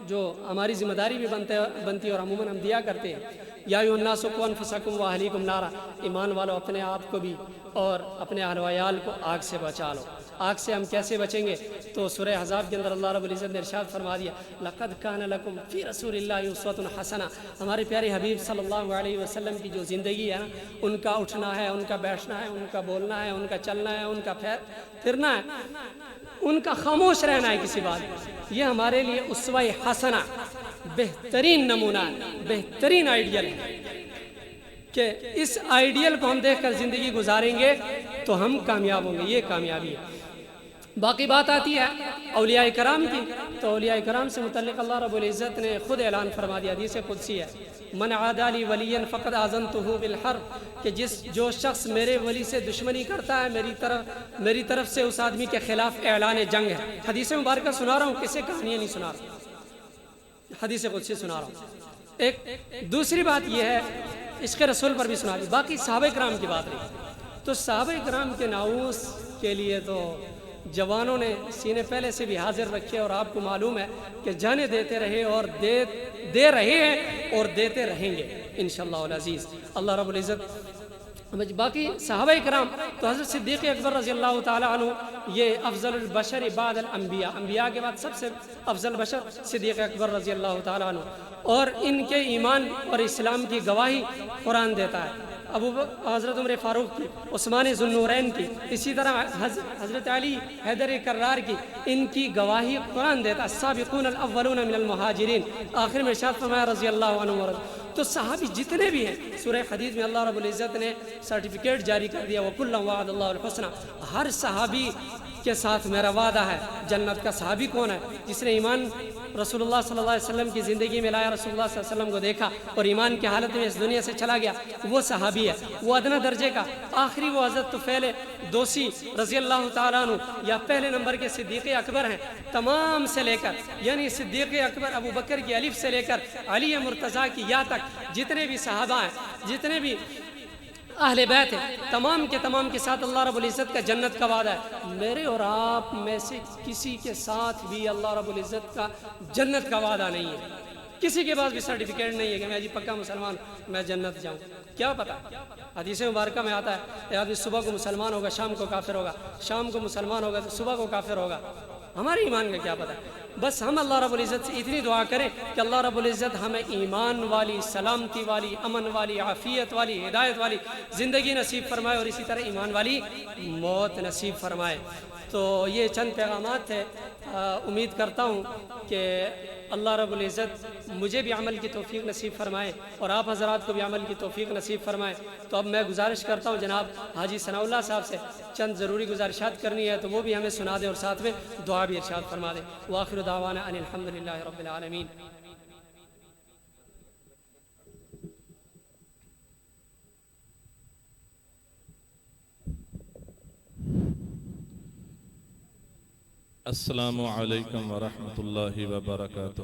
جو ہماری ذمہ داری بھی بنتی ہے اور عموماً ہم دیا کرتے ہیں، یا ایھا الناس قوا انفسکم واہلیکم نارا، ایمان والو اپنے آپ کو بھی اور اپنے اہل و عیال کو آگ سے بچا لو. آگ سے ہم کیسے بچیں گے؟ تو سورہ احزاب کے اندر اللہ رب العزت نے ارشاد فرما دیا لقد کان لکم فی رسول اللہ اسوۃ حسنہ. ہمارے پیارے حبیب صلی اللہ علیہ وسلم کی جو زندگی ہے نا، ان کا اٹھنا ہے، ان کا بیٹھنا ہے، ان کا بولنا ہے، ان کا چلنا ہے، ان کا پھرنا ہے، ان کا خاموش رہنا ہے کسی بات، یہ ہمارے لیے اسوہ حسنہ، بہترین نمونہ ہے، بہترین آئیڈیل ہے کہ اس آئیڈیل کو ہم دیکھ کر زندگی گزاریں گے تو ہم کامیاب ہوں گے. یہ کامیابی ہے. باقی بات آتی ہے اولیاء کرام کی، تو اولیاء کرام سے متعلق اللہ رب العزت نے خود اعلان فرما دیا، حدیث قدسی ہے من عادی لی ولیا فقد آذنتہ بالحرب، کہ جو شخص میرے ولی سے دشمنی کرتا ہے میری طرف سے اس آدمی کے خلاف اعلان جنگ ہے. حدیث مبارکہ سنا رہا ہوں، کسی کہانیاں نہیں سنا رہا، حدیث قدسی سنا رہا ہوں. ایک دوسری بات یہ ہے عشق رسول پر بھی سنا دی. باقی صحابہ کرام کی بات رہی، تو صحابہ کرام کے ناموس کے لیے تو جوانوں نے سینے پہلے سے بھی حاضر رکھے، اور آپ کو معلوم ہے کہ جانیں دیتے رہے اور دے رہے ہیں اور دیتے رہیں گے انشاءاللہ العزیز. اللہ رب العزت باقی صحابہ کرام تو حضرت صدیق اکبر رضی اللہ تعالی عنہ یہ افضل البشر بعد الانبیاء، انبیاء کے بعد سب سے افضل بشر صدیق اکبر رضی اللہ تعالی عنہ، اور ان کے ایمان اور اسلام کی گواہی قرآن دیتا ہے. حضرت عمر فاروق کی، عثمان ذو النورین کی، اسی طرح حضرت علی حیدر کرار کی، ان کی گواہی قرآن دیتا ہے. السابقون الاولون من المہاجرین، آخر میں ارشاد فرمایا رضی اللہ عنہ. تو صحابی جتنے بھی ہیں، سورہ حدیث میں اللہ رب العزت نے سرٹیفکیٹ جاری کر دیا وَكُلًّا وَعَدَ اللَّهُ الْحُسْنَى، ہر صحابی کے ساتھ میرا وعدہ ہے جنت کا. صحابی کون ہے؟ جس نے ایمان رسول اللہ صلی اللہ علیہ وسلم کی زندگی میں لایا، رسول اللہ صلی اللہ علیہ وسلم کو دیکھا اور ایمان کی حالت میں اس دنیا سے چلا گیا، وہ صحابی ہے. وہ ادنا درجے کا آخری وہ حضرت طفیل دوسی رضی اللہ تعالیٰ عنہ، یا پہلے نمبر کے صدیق اکبر ہیں تمام سے لے کر، یعنی صدیق اکبر ابو بکر کی الف سے لے کر علی مرتضیٰ کی یا تک جتنے بھی صحابہ ہیں، جتنے بھی اہل بیت ہیں، تمام کے ساتھ اللہ رب العزت کا جنت کا وعدہ ہے. میرے اور آپ میں سے کسی کے ساتھ بھی اللہ رب العزت کا جنت کا وعدہ نہیں ہے. کسی کے پاس بھی سرٹیفکیٹ نہیں ہے کہ میں جی پکا مسلمان میں جنت جاؤں. کیا پتہ؟ حدیث مبارکہ میں آتا ہے آدمی صبح کو مسلمان ہوگا شام کو کافر ہوگا، شام کو مسلمان ہوگا تو صبح کو کافر ہوگا. ہمارے ایمان کا کیا پتہ؟ بس ہم اللہ رب العزت سے اتنی دعا کریں کہ اللہ رب العزت ہمیں ایمان والی، سلامتی والی، امن والی، عافیت والی، ہدایت والی زندگی نصیب فرمائے، اور اسی طرح ایمان والی موت نصیب فرمائے. تو یہ چند پیغامات تھے. امید کرتا ہوں کہ اللہ رب العزت مجھے بھی عمل کی توفیق نصیب فرمائے اور آپ حضرات کو بھی عمل کی توفیق نصیب فرمائے. تو اب میں گزارش کرتا ہوں جناب حاجی ثناء اللہ صاحب سے چند ضروری گزارشات کرنی ہے تو وہ بھی ہمیں سنا دیں اور ساتھ میں دعا بھی ارشاد فرما دیں. وآخر دعوانا ان الحمدللہ رب العالمین. السلام علیکم ورحمۃ اللہ وبرکاتہ.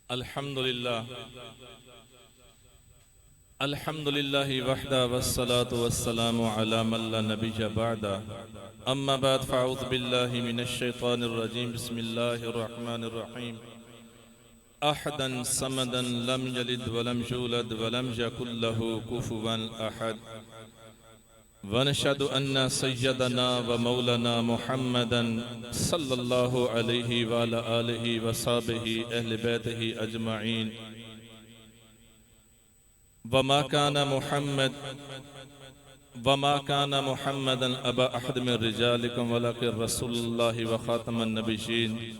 الحمدللہ وحدہ والصلاة والسلام علی من لا نبی بعدہ. اما بعد فاعوذ باللہ من الشیطان الرجیم. بسم اللہ الرحمن الرحیم. احدا صمدا لم یلد ولم یولد ولم یکن له کفوا احد. ونشهد أن سيدنا ومولانا محمدا صلى الله عليه وعلى آله وصحبه أهل بيته أجمعين. وما كان محمدا أبا أحد من رجالكم ولكن رسول الله وخاتم النبيين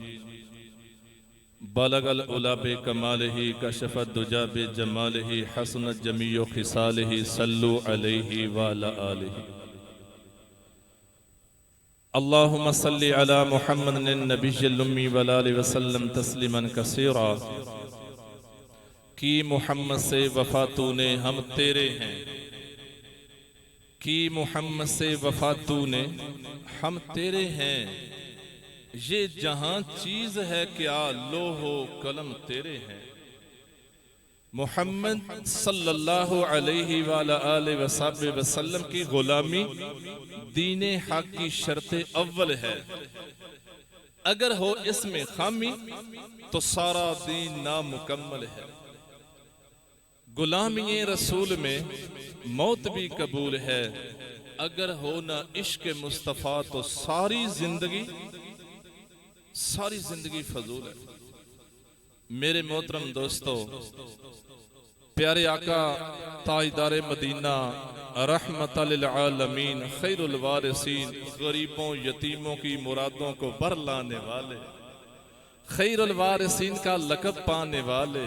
بلغ العلا بكماله كشف الدجى بجماله حسنت جميع خصاله صلوا عليه وعلى آله. اللهم صل على محمد النبي الأمي وعلى آله وسلم تسلیما کثیرا. کی محمد سے وفا تو نے ہم تیرے ہیں، کی محمد سے وفا تو نے ہم تیرے ہیں. یہ جہاں چیز ہے کیا لوح و قلم تیرے ہیں. محمد صلی اللہ علیہ وآلہ وصحبہ وسلم کی غلامی دین حق کی شرط اول ہے. اگر ہو اس میں خامی تو سارا دین نامکمل ہے. غلامی رسول میں موت بھی قبول ہے. اگر ہو نہ عشق مصطفیٰ تو ساری زندگی فضول ہے. میرے محترم دوستو، پیارے آقا تاجدار مدینہ رحمت للعالمین خیر الوارثین، غریبوں یتیموں کی مرادوں کو بر لانے والے، خیر الوارثین کا لقب پانے والے،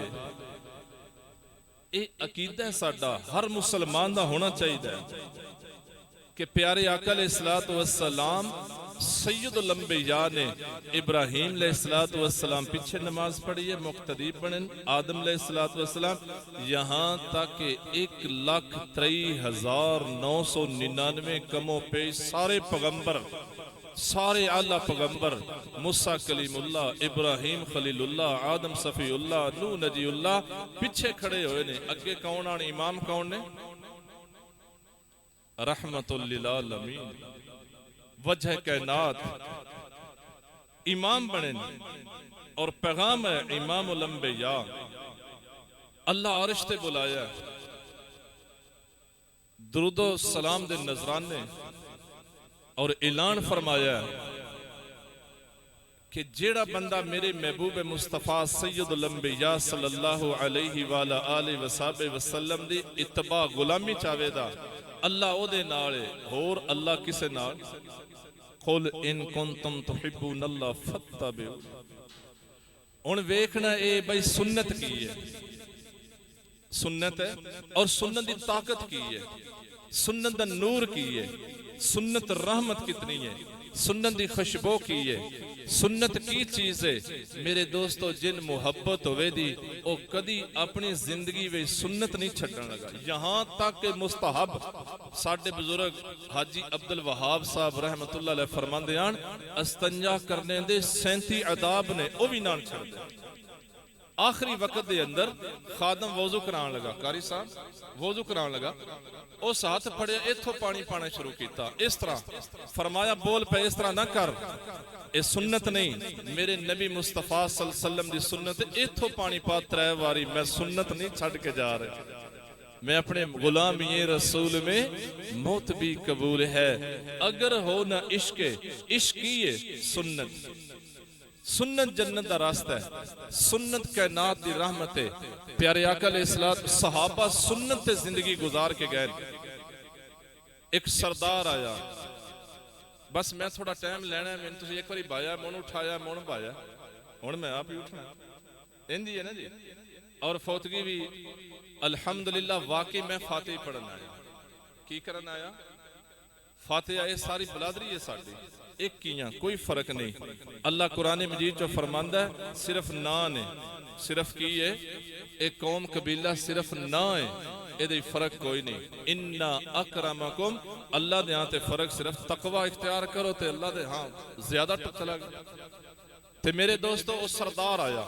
یہ عقیدہ ہے ساڈا ہر مسلمان دا ہونا چاہیے کہ پیارے آقا علیہ السلام سید الانبیاء نے ابراہیم علیہ السلام پیچھے نماز پڑھی ہے، مقتدی بنے آدم علیہ السلام، یہاں تک کہ 1,23,999 کموں پیش سارے پیغمبر، سارے اعلیٰ پیغمبر، موسیٰ کلیم اللہ، ابراہیم خلیل اللہ، آدم صفی اللہ، نوح نجی اللہ پیچھے کھڑے ہوئے نے. اگے کون آنے؟ امام کون نے؟ رحمت للعالمین، وجہ کائنات امام بنے اور پیغام ہے امام الانبیاء. اللہ عرش تے بلایا، درود و سلام دے نذرانے اور اعلان فرمایا کہ جیڑا بندہ میرے محبوب مصطفیٰ سید الانبیاء صلی اللہ علیہ وآلہ وصحبہ وسلم دی اتباع غلامی چاہے دا، اللہ او دے نالے اور اللہ کسے نال؟ قل ان کنتم تحبون اللہ فاتبعوا. ان ویکھنا اے بھائی سنت کی ہے، سنت ہے اور سنت دی طاقت کی ہے، سنت دا نور کی ہے، سنت رحمت کتنی ہے، سنت دی خوشبو کی ہے. سنت کی چیز ہے میرے دوستو، جن محبت ہوئے دی او کدی اپنی زندگی وے سنت نہیں چھڑن لگا. یہاں تک کہ مستحب ساڈے بزرگ حاجی عبدالوہاب صاحب رحمت اللہ علیہ فرماندے آن استنجا کرنے دے 37 آداب نے او بھی نہ چھڑ دے. آخری وقت دے اندر خادم وضو کران لگا، قاری صاحب وضو کران لگا، اس ہاتھ پھڑے ایتھوں پانی پانا شروع کیتا. اس طرح فرمایا بول پہ اس طرح نہ کر، اے سنت نہیں، میرے نبی مصطفیٰ صلی اللہ علیہ وسلم دی سنت. ایتھوں پانی پا 3 واری، میں سنت نہیں چھڑ کے جا رہا، میں اپنے غلامی رسول میں موت بھی قبول ہے. اگر ہو نہ عشق، عشق ہی سنت. سنت جنت دا راستہ ہے، سنت کائنات دی رحمت ہے. پیارے آقا علیہ السلام صحابہ سنت تے زندگی گزار کے گئے. ایک سردار آیا، بس میں تھوڑا ٹائم لینا ہے، میں نے ایک باری بایا مون اٹھایا مون بایا، ہوں میں آپ ہی اٹھنا اندی ہے نا جی. اور فوتگی بھی الحمدللہ واقعی میں فاتح پڑھنا آیا. کی کرنا آیا؟ فاتح آئے. ساری بلادری ہے ساڑی ایک کیاں، کوئی فرق نہیں. اللہ قرآن مجید جو فرماندہ ہے صرف نان ہے، صرف کی ہے ایک قوم قبیلہ صرف نہ ہے، یہ فرق کوئی نہیں. اِنَّا اَكْرَمَكُمْ، اللہ دے ہاں تے فرق صرف تقوی اختیار کرو تے اللہ دے ہاں زیادہ چلا گیا. تے میرے دوستو اس سردار آیا،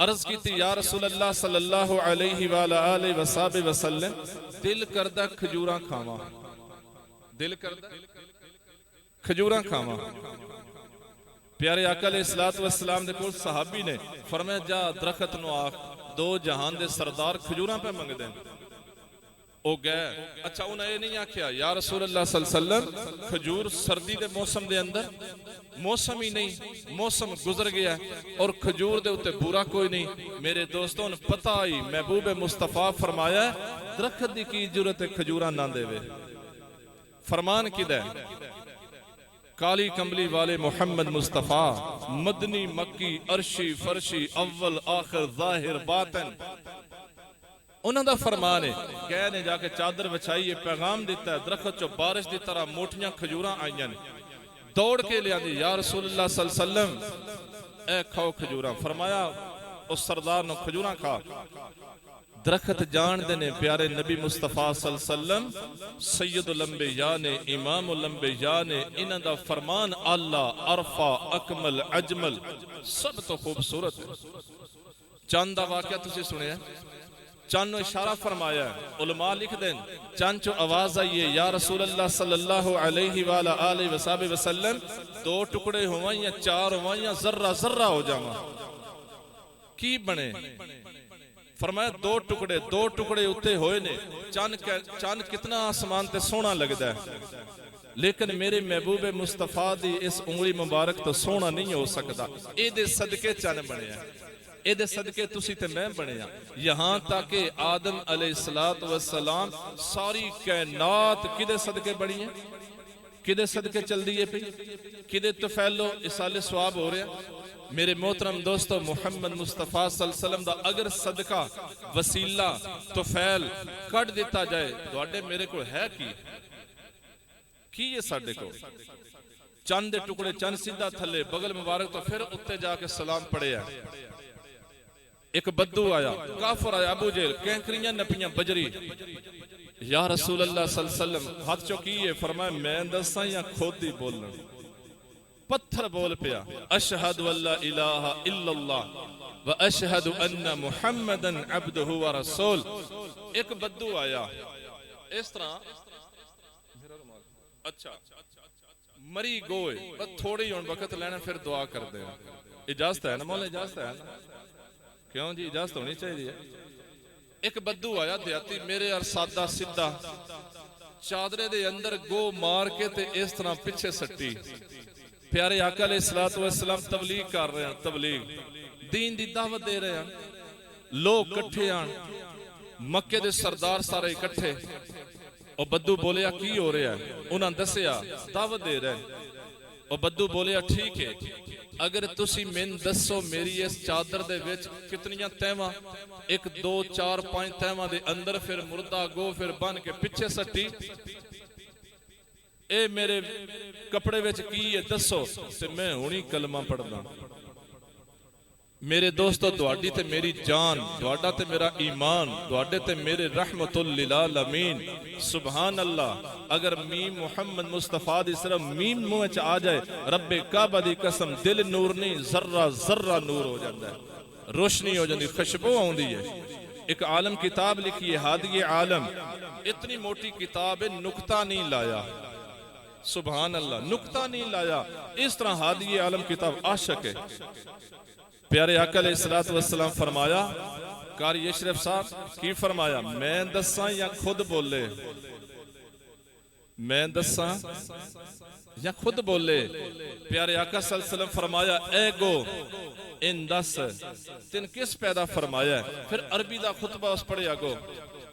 عرض کی تھی یا رسول اللہ صلی اللہ علیہ وآلہ وصحبہ وسلم، دل کردہ کھجوراں کھاواں، دل کردہ کھجوراں کھاواں. پیارے آقا علیہ السلام دے کول صحابی نے فرمایا جا درخت نو آکھ دو جہان دے سردار کھجوراں پہ منگ دیں. وہ گئے. اچھا انہیں یہ نہیں آکھیا یا رسول اللہ صلی اللہ علیہ وسلم کھجور سردی دے موسم دے اندر موسم ہی نہیں, موسم گزر گیا اور کھجور دے اتے برا کوئی نہیں. میرے دوستوں نے پتہ ہی محبوب مصطفیٰ فرمایا درخت دی کی ضرورت ہے کھجوراں نہ دے وے. فرمان کدہ ہے؟ کالی کملی والے محمد مصطفیٰ مدنی مکی عرشی فرشی اول آخر ظاہر باطن انہوں دا فرمان ہے. گئے نے جا کے چادر بچھائی پیغام دیتا ہے درخت چو بارش دی طرح موٹیاں کھجوراں آئیاں نے. دوڑ کے لیا دی یا رسول اللہ صلی اللہ علیہ وسلم اے کھاؤ کھجوراں. فرمایا اس سردار نو کھجوراں کھا. درخت جان دینے پیارے نبی مصطفیٰ صلی اللہ علیہ وسلم سید الانبیاء نے امام الانبیاء نے انہوں دا فرمان اللہ عرفہ اکمل اجمل سب تو خوبصورت ہے. چاند دا واقعہ تسی سنے ہیں؟ چاند نو اشارہ فرمایا ہے. علماء لکھ دیں چاند چو آواز آئیے یا رسول اللہ صلی اللہ علیہ وآلہ وسلم دو ٹکڑے ہوائیں یا چار ہوائیں یا ذرہ ذرہ ہو جاما کی بنے. فرمایا دو ٹکڑے اتے ہوئے نے. چاند کتنا آسمان تے سونا لگتا ہے لیکن میرے محبوب مصطفیٰ دی اس انگلی مبارک تو سونا نہیں ہو سکتا. اے دے صدقے چاند بنے ہیں, اے دے صدقے تسی تے میں بنے ہیں. یہاں تاکہ آدم علیہ السلام ساری کائنات کدے صدقے بڑی ہیں, کدے صدقے چل دیئے پہ, کدے تفعلو اسال ثواب ہو رہے ہیں. میرے محترم دوستو محمد مصطفیٰ صلی اللہ علیہ وسلم دا اگر صدقہ وسیلہ تفعل کٹ دیتا جائے دوڑے میرے کو ہے کی یہ ساڑھے کو چند ٹکڑے چند سیدھا تھلے بغل مبارک تو پھر اتے جا کے سلام پڑے ہیں. ایک بدو آیا کافر آیا ابو جہل کینکریاں نپیاں بجری. یا رسول اللہ صلی اللہ علیہ وسلم ہاتھ چوکیے فرمائے میں دساں یا خود ہی بولنا. پتھر بول پیا اشہد واللہ الہ الا اللہ و اشہد ان محمدن عبدہ و رسول. ایک بدو آیا اس طرح اچھا مری گوئے بس تھوڑی ہون وقت لینا پھر دعا کر دے. اجازت ہے نا مولا, اجازت ہے نا؟ کیوں جی اجازت ہونی چاہیے. ایک بدو آیا دیاتی میرے اور سادہ سدھا چادرے دے اندر گو مار کے تے اس طرح پچھے سٹی. پیارے آقا علیہ السلام تبلیغ کر رہے ہیں, تبلیغ دین دی دعوت دے رہے ہیں. لوگ کٹھے آن مکے دے سردار سارے کٹھے اور بدو بولیا کی ہو رہا ہے. انہاں دسیا دعوت دے رہے ہیں. اور بدو بولیا ٹھیک ہے اگر تسی من دسو میری اس چادر دے وچ کتنیاں تیمہ 1 2 4 5 تیمہ دے اندر پھر مردہ گو پھر بن کے پچھے سٹی اے میرے کپڑے وچ کی ہے دسو تے میں ہونی کلمہ پڑھنا. میرے دوستو دوڑی تے میری جان دوڑا تے میرا ایمان دوڑے تے میرے رحمت للعالمین. سبحان اللہ اگر میم محمد مصطفیٰ دی صرف میم موچ آ جائے رب کعبہ دی قسم دل نور نہیں ذرہ ذرہ نور ہو جاندہ ہے, روشنی ہو جاندی, خوشبو آن دی ہے. ایک عالم کتاب لکھی ہے ہادی عالم, اتنی موٹی کتاب ہے نکتہ نہیں لایا. سبحان اللہ نکتہ نہیں لایا. اس طرح ہادی عالم کتاب عاشق ہے. پیارے آقا علیہ السلام فرمایا قاری اشرف صاحب کی فرمایا میں دساں یا خود بولے, میں دساں یا خود بولے. پیارے آقا صلی اللہ علیہ وسلم فرمایا اے گو ان دس تن کس پیدا فرمایا. پھر عربی دا خطبہ اس پڑھیا گو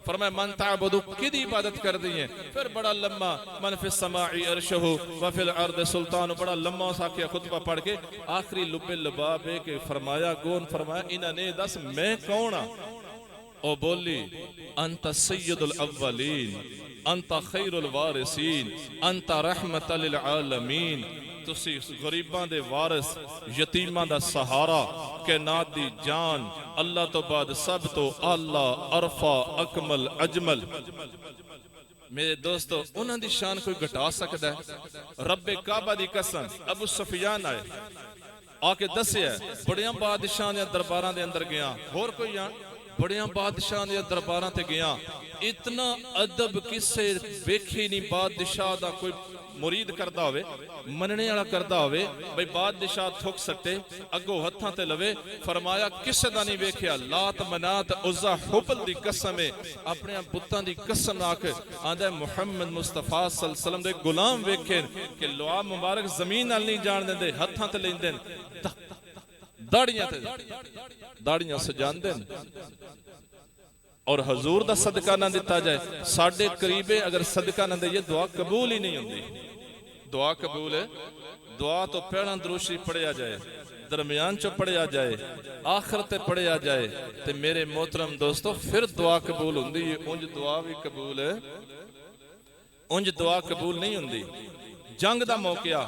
فرمایا من تعبدو کدی عبادت کر دی ہیں. پھر بڑا لمحہ من فی السماعی عرشہو وفی الارض سلطانو بڑا لمحہ ساکیہ خطبہ پڑھ کے آخری لب لباب ہے کہ فرمایا گون فرمایا انہاں نے دس میں کونا. او بولی انت سید الاولین انت خیر الوارثین انت رحمت للعالمین. تسی غریبان دے وارث یتیمان دا سہارا کائنات دی جان اللہ تو بعد سب تو اللہ عرفہ اکمل اجمل. میرے دوستو انہاں دی شان کوئی گھٹا سکتا ہے؟ رب کعبہ دی قسم ابو سفیان آئے آکے دسے ہے بڑیاں بادشاہ نے درباراں دے اندر گیا اور کوئی یہاں بڑیاں بادشاہ دے درباراں تے گیا اتنا ادب کسے ویکھی نہیں بادشاہ دا کوئی مرید کردا ہوئے مننے والا کردا ہوئے بھئی بادشاہ تھک سٹے اگوں ہتھاں تے لوے فرمایا کسے دا نہیں ویکھیا لات منات عزا حبل دی قسم ہے اپنے بتاں دی قسم آ کے آندا محمد مصطفیٰ صلی اللہ علیہ وسلم دے غلام ویکھے کہ لعاب مبارک زمین نال نہیں جان دیندے ہتھاں تے لیندے داڑیاں سجان دین اور حضور دا صدقہ نہ دیتا جائے ساڑھے قریبے اگر صدقہ نہ دے یہ دعا قبول ہی نہیں ہوندی دعا قبول ہے دعا تو پہلا دروشی پڑھیا جائے درمیان چو پڑھیا جائے آخر تے پڑھیا جائے تے میرے محترم دوستو پھر دعا قبول ہوندی انج دعا بھی قبول ہے انج دعا قبول نہیں ہوندی جنگ دا موقع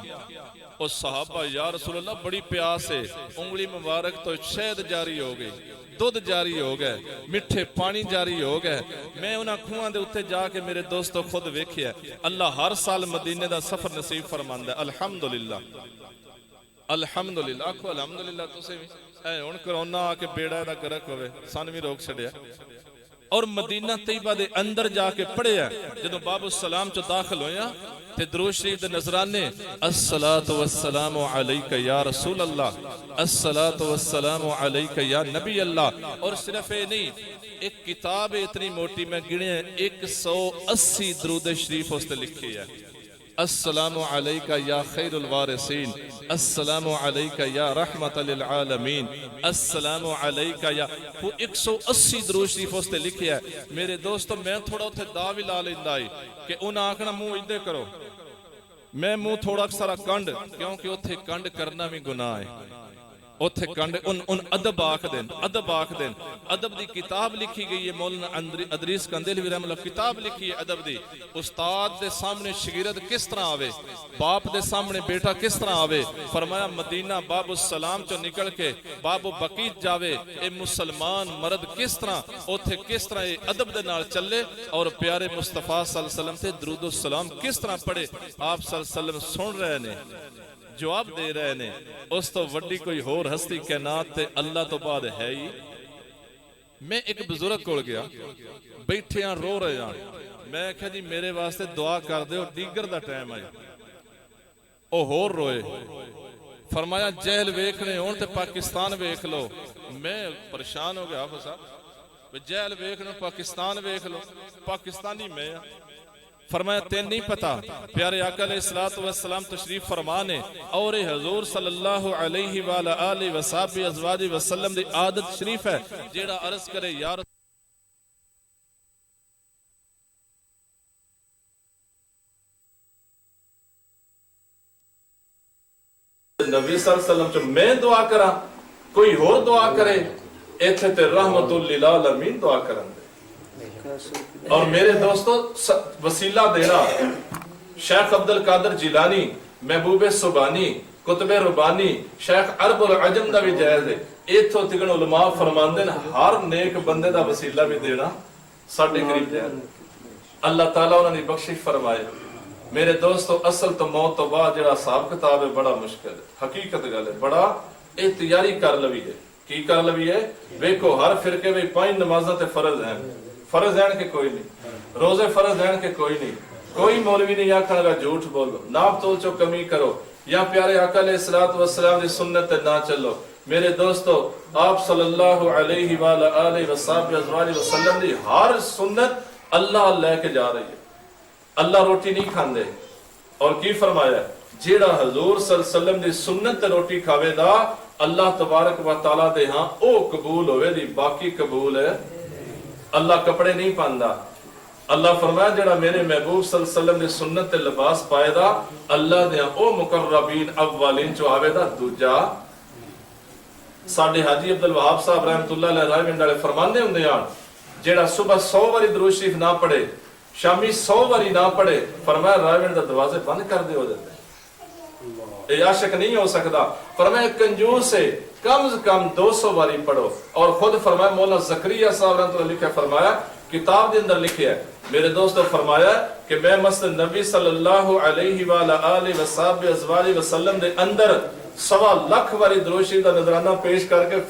اور صحابہ یا رسول اللہ بڑی پیاس ہے انگلی مبارک تو شہد جاری ہو گئی دودھ جاری ہو گئے مٹھے پانی جاری ہو گئے میں انہاں کھوان دے اتے جا کے میرے دوستو خود ویکھیا اللہ ہر سال مدینے دا سفر نصیب فرماندا ہے الحمدللہ الحمدللہ آکھو الحمدللہ تسے اے ہن کرونا آ کے بیڑا دا گرک ہوئے سان بھی روک چھڑیا اور مدینہ طیبہ دے اندر جا کے پڑھیا جدوں باب السلام چو داخل ہویا تے درود شریف دے نظرانے الصلاۃ والسلام علیک یا رسول اللہ الصلاۃ والسلام علیک یا نبی اللہ اور صرف یہ نہیں ایک کتاب اتنی موٹی میں گنے 180 درود شریف اس تے لکھی ہے السلام علیکہ یا خیر الوارثین السلام علیکہ یا رحمت للعالمین السلام علیکہ یا 180 درود شریف اس تے لکھی ہے میرے دوستو میں تھوڑا اتھے دعوی لا لیندہ آئی کہ انہاں آکھنا منہ ادھے کرو میں منہ تھوڑا سارا کنڈ کیونکہ اتھے کنڈ کرنا بھی گناہ ہے اتھے کنڈ ان ادب آکھ دیں ادب دی کتاب لکھی گئی ہے مولانا ادریس کندیلوی رحمہ اللہ کتاب لکھی ہے ادب دی استاد دے سامنے شاگرد کس طرح آوے باپ دے سامنے بیٹا کس طرح آوے فرمایا مدینہ باب السلام چو نکل کے باب بقیت جاوے اے مسلمان مرد کس طرح اتھے کس طرح اے ادب دے نال چلے اور پیارے مصطفیٰ صلی اللہ علیہ وسلم تے درود السلام کس طرح پڑھے آپ صلی اللہ علیہ وسلم سن رہے نے جواب دے رہے نے اس تو وڈی کوئی ہور ہستی کائنات تے اللہ تو بعد ہے ہی میں ایک بزرگ کول گیا بیٹھے ہیں رو رہے ہیں میں کہا جی میرے واسطے دعا کر دے اور دیگر دا ٹائم آئی او ہور روئے فرمایا جہل ویکھنے ہون تے پاکستان ویکھ لو میں پریشان ہو گیا حافظ صاحب جہل ویکھنے پاکستان ویکھ لو پاکستانی میں فرمایا تین نہیں پتا پیارے آقا علیہ السلام تشریف فرمانے اور حضور صلی اللہ علیہ وآلہ وصحبہ ازواج وسلم دی عادت شریف ہے جیڑا عرض کرے یا نبی صلی اللہ علیہ وسلم جو میں دعا کرا کوئی اور دعا کرے ایتھے تے رحمت للعالمین دعا کرن اور میرے دوستو وسیلہ دینا شیخ عبدالقادر جیلانی محبوب سبانی کتب ربانی شیخ عرب العجم دا بھی جائز ہے ایتھو تکن علماء فرماندن ہر نیک بندے دا وسیلہ بھی دینا ساڑھے قریب جائز اللہ تعالیٰ انہوں نے بخشش فرمائے میرے دوستو اصل تو موت تو بعد جڑا صاحب کتاب ہے بڑا مشکل ہے حقیقت گل ہے بڑا احتیاری کر لوی ہے کی کر لوی ہے ویکو ہر فرقے میں 5 نمازاں تے فرض ہیں فرض ہیں کہ کوئی نہیں روزے فرض ہیں کہ کوئی نہیں کوئی مولوی نہیں آکھنے لگا جھوٹ بولو ناپ تول چو کمی کرو یا پیارے آقا علیہ السلام دی سنت نہ چلو میرے دوستو آپ صلی اللہ علیہ وآلہ وسلم دی ہر سنت اللہ لے کے جا رہی ہے اللہ روٹی نہیں کھاندے اور کی فرمایا جیڑا حضور صلی اللہ علیہ وسلم دی سنت روٹی کھاوے دا اللہ تبارک و تعالیٰ دے ہاں او قبول ہوئے دی باقی قبول ہے اللہ کپڑے نہیں پاندہ اللہ فرمایا جڑا میرے محبوب صلی اللہ علیہ وسلم نے سنت لباس پائے دا اللہ دیا او مقربین اولین جو آوے دا دوجا ساڑھے حاجی عبدالوہاب صاحب رحمت اللہ علیہ رائے منڈالے فرماندے ہوں دیان جڑا صبح 100 واری درود شریف نہ پڑھے شامی 100 واری نہ پڑھے فرمایا رائے منڈ دا دروازے بند کر دے ہو دیتے اے عاشق نہیں ہو سکتا فرمایا کنجوس سے کم از کم 200 واری پڑھو اور خود فرمایا مولانا زکریا صاحب رحمت اللہ لکھا فرمایا کتاب دے اندر لکھے ہے میرے دوستو فرمایا کہ میں مسجد نبی صلی اللہ علیہ وآلہ وسلم دے اندر 1.25 لاکھ واری درود شریف دا نظرانہ پیش کر کے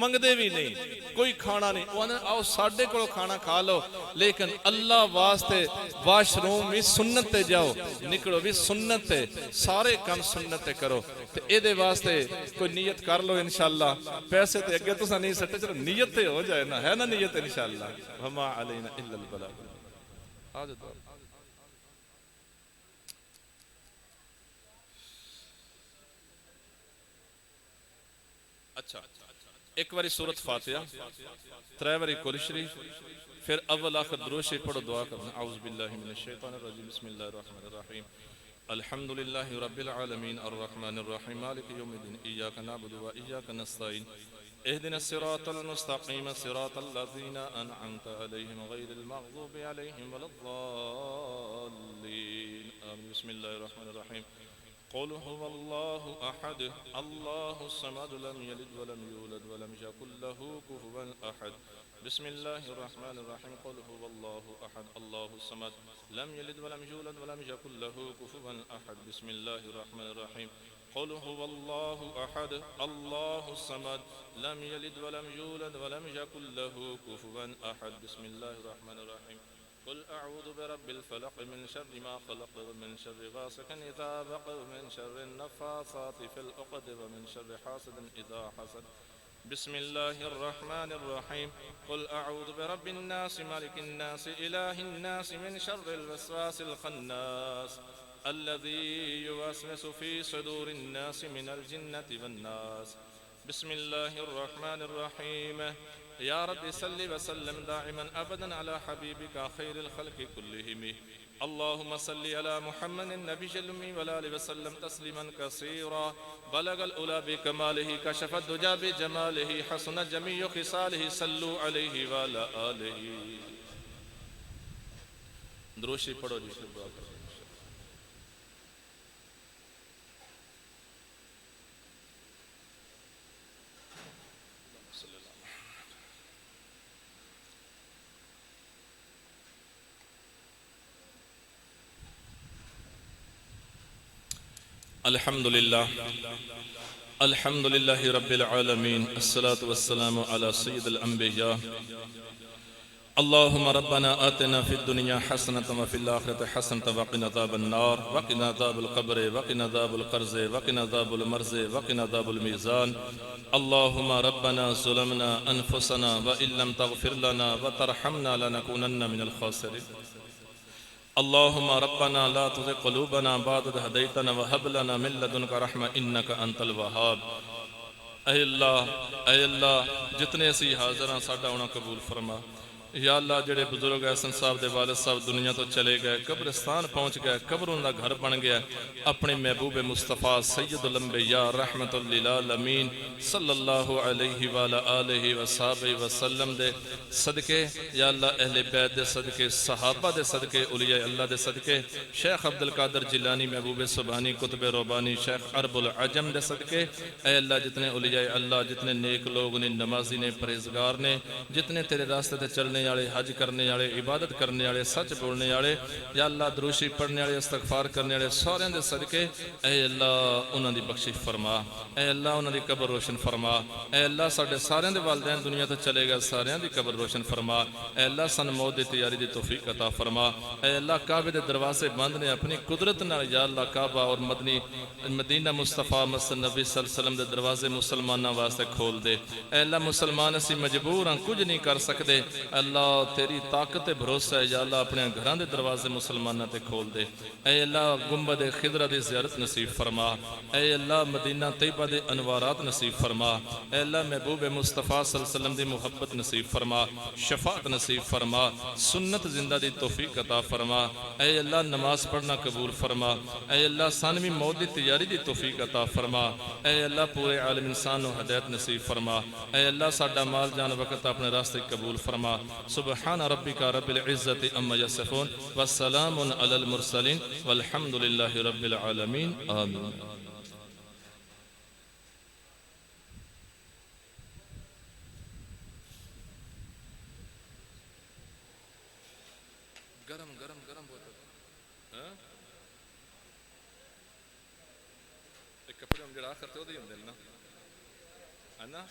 منگدے بھی نہیں، کوئی کھانا نہیں، وہ آنے آؤ ساڑھے کو کھانا کھا لو، لیکن اللہ واسطے واش روم بھی سنت تے جاؤ، نکڑو بھی سنت تے، سارے کام سنت تے کرو، تے اے دے واسطے کوئی نیت کر لو انشاءاللہ، پیسے تے اگے تو سا نہیں سٹے، چلو نیت تے ہو جائے نا، ہے نا نیت انشاءاللہ، وما علینا الا البلاغ۔ آج دعا اچھا ایک باری سورت فاتحہ، ترے باری قرآن شریف، پھر اول آخر درود شریف پڑھو، دعا کرنا۔ اعوذ باللہ من الشیطان الرجیم، بسم اللہ الرحمن الرحیم، الحمدللہ رب العالمین الرحمن الرحیم مالک یوم الدین، ایاک نعبد و ایاک نستعین، اهدنا الصراط المستقیم صراط الذین انعمت علیہم غیر المغضوب علیہم ولا الضالین آمین۔ بسم اللہ الرحمن الرحیم، قل هو الله أحد الله الصمد لم يلد ولم يولد ولم يكن له كفوا أحد بسم الله الرحمن الرحيم قل هو الله أحد الله الصمد لم يلد ولم يولد ولم يكن له كفوا أحد بسم الله الرحمن الرحيم قل هو الله أحد الله الصمد لم يلد ولم يولد ولم يكن له كفوا أحد بسم الله الرحمن الرحيم قل أعوذ برب الفلق من شر ما خلق ومن شر غاسق إذا وقب ومن شر النفاثات في العقد ومن شر حاسد إذا حسد بسم الله الرحمن الرحيم قل أعوذ برب الناس ملك الناس إله الناس من شر الوسواس الخناس الذي يوسوس في صدور الناس من الجنة والناس بسم الله الرحمن الرحيم يا رب صل وسلم دائما أبدا على حبيبك خير الخلق كلهم اللهم صل على محمد النبي الأمي والآل وسلم تسليما كثيرا بلغ الأولى بكماله كشف الدجى بجماله حسن جميع خصاله صلوا عليه وعلى آله دروشی پڑھو جی سے دعا کرو الحمد لله رب العالمين الصلاة والسلام على سيد الأنبياء اللهم ربنا آتنا في الدنيا حسنة وفي الآخرة حسنة وقنا عذاب النار وقنا عذاب القبر وقنا عذاب القرز وقنا عذاب المرز وقنا عذاب الميزان اللهم ربنا ظلمنا أنفسنا وإن لم تغفر لنا وترحمنا لنكونن من الخاسرين اللهم ربنا لا تزغ قلوبنا بعد إذ هديتنا وهب لنا من لدنك رحمة إنك أنت الوهاب اے اللہ جتنے اسی حاضر ہیں ساڈا ہونا قبول فرما یا اللہ جڑے بزرگ احسن صاحب دے والد صاحب دنیا تو چلے گئے قبرستان پہنچ گئے قبر ان کا گھر بن گیا اپنے محبوب مصطفیٰ سید الانبیاء رحمت للعالمین صلی اللہ علیہ وآلہ وصحبہ وسلم دے صدقے یا اللہ اہل بیت دے صدقے صحابہ دے صدقے اولیاء اللہ دے صدقے شیخ عبدالقادر جیلانی محبوب سبحانی قطب ربانی شیخ عرب العجم دے صدقے اے اللہ جتنے اولیاء اللہ جتنے نیک لوگ نے نمازی نے پرہیزگار نے جتنے تیرے راستے تے چلنے والے حج کرنے والے عبادت کرنے والے سچ بولنے والے یا اللہ دروشی پڑھنے والے استغفار کرنے والے سارے دے صدقے اے اللہ انہاں دی بخشش فرما اے اللہ انہاں دی قبر روشن فرما اے اللہ ساڈے سارے دے والدین دنیا تو چلے گئے سارے دی قبر روشن فرما اے اللہ سن موت دی تیاری دی توفیق عطا فرما اے اللہ کعبے دے دروازے بند نے اپنی قدرت نال یا اللہ کعبہ اور مدینہ مصطفیٰ مسجد نبی صلی اللہ علیہ وسلم دے دروازے مسلماناں واسطے کھول دے اے اللہ مسلمان اسی مجبور ہاں کچھ نہیں کر سکدے اللہ تیری طاقت بھروسہ ہے یا اللہ اپنے گھراں دے دروازے مسلماناں تے کھول دے اے اللہ گنبد خضرہ دی زیارت نصیب فرما اے اللہ مدینہ طیبہ دے انوارات نصیب فرما اے اللہ محبوب مصطفیٰ صلی اللہ علیہ وسلم دی محبت نصیب فرما شفاعت نصیب فرما سنت زندہ دی توفیق عطا فرما اے اللہ نماز پڑھنا قبول فرما اے اللہ ثانوی موت دی تیاری دی توفیق عطا فرما اے اللہ پورے عالم انسان و ہدایت نصیب فرما اے اللہ ساڈا مال جان وقت اپنے راستے قبول فرما سبحان ربک رب العزت اما یصفون والسلام علی المرسلین والحمد للہ رب العالمین آمین گرم گرم گرم بہت کپڑے ہم جڑا کرتے ہو دے ہم دلنا ہے نا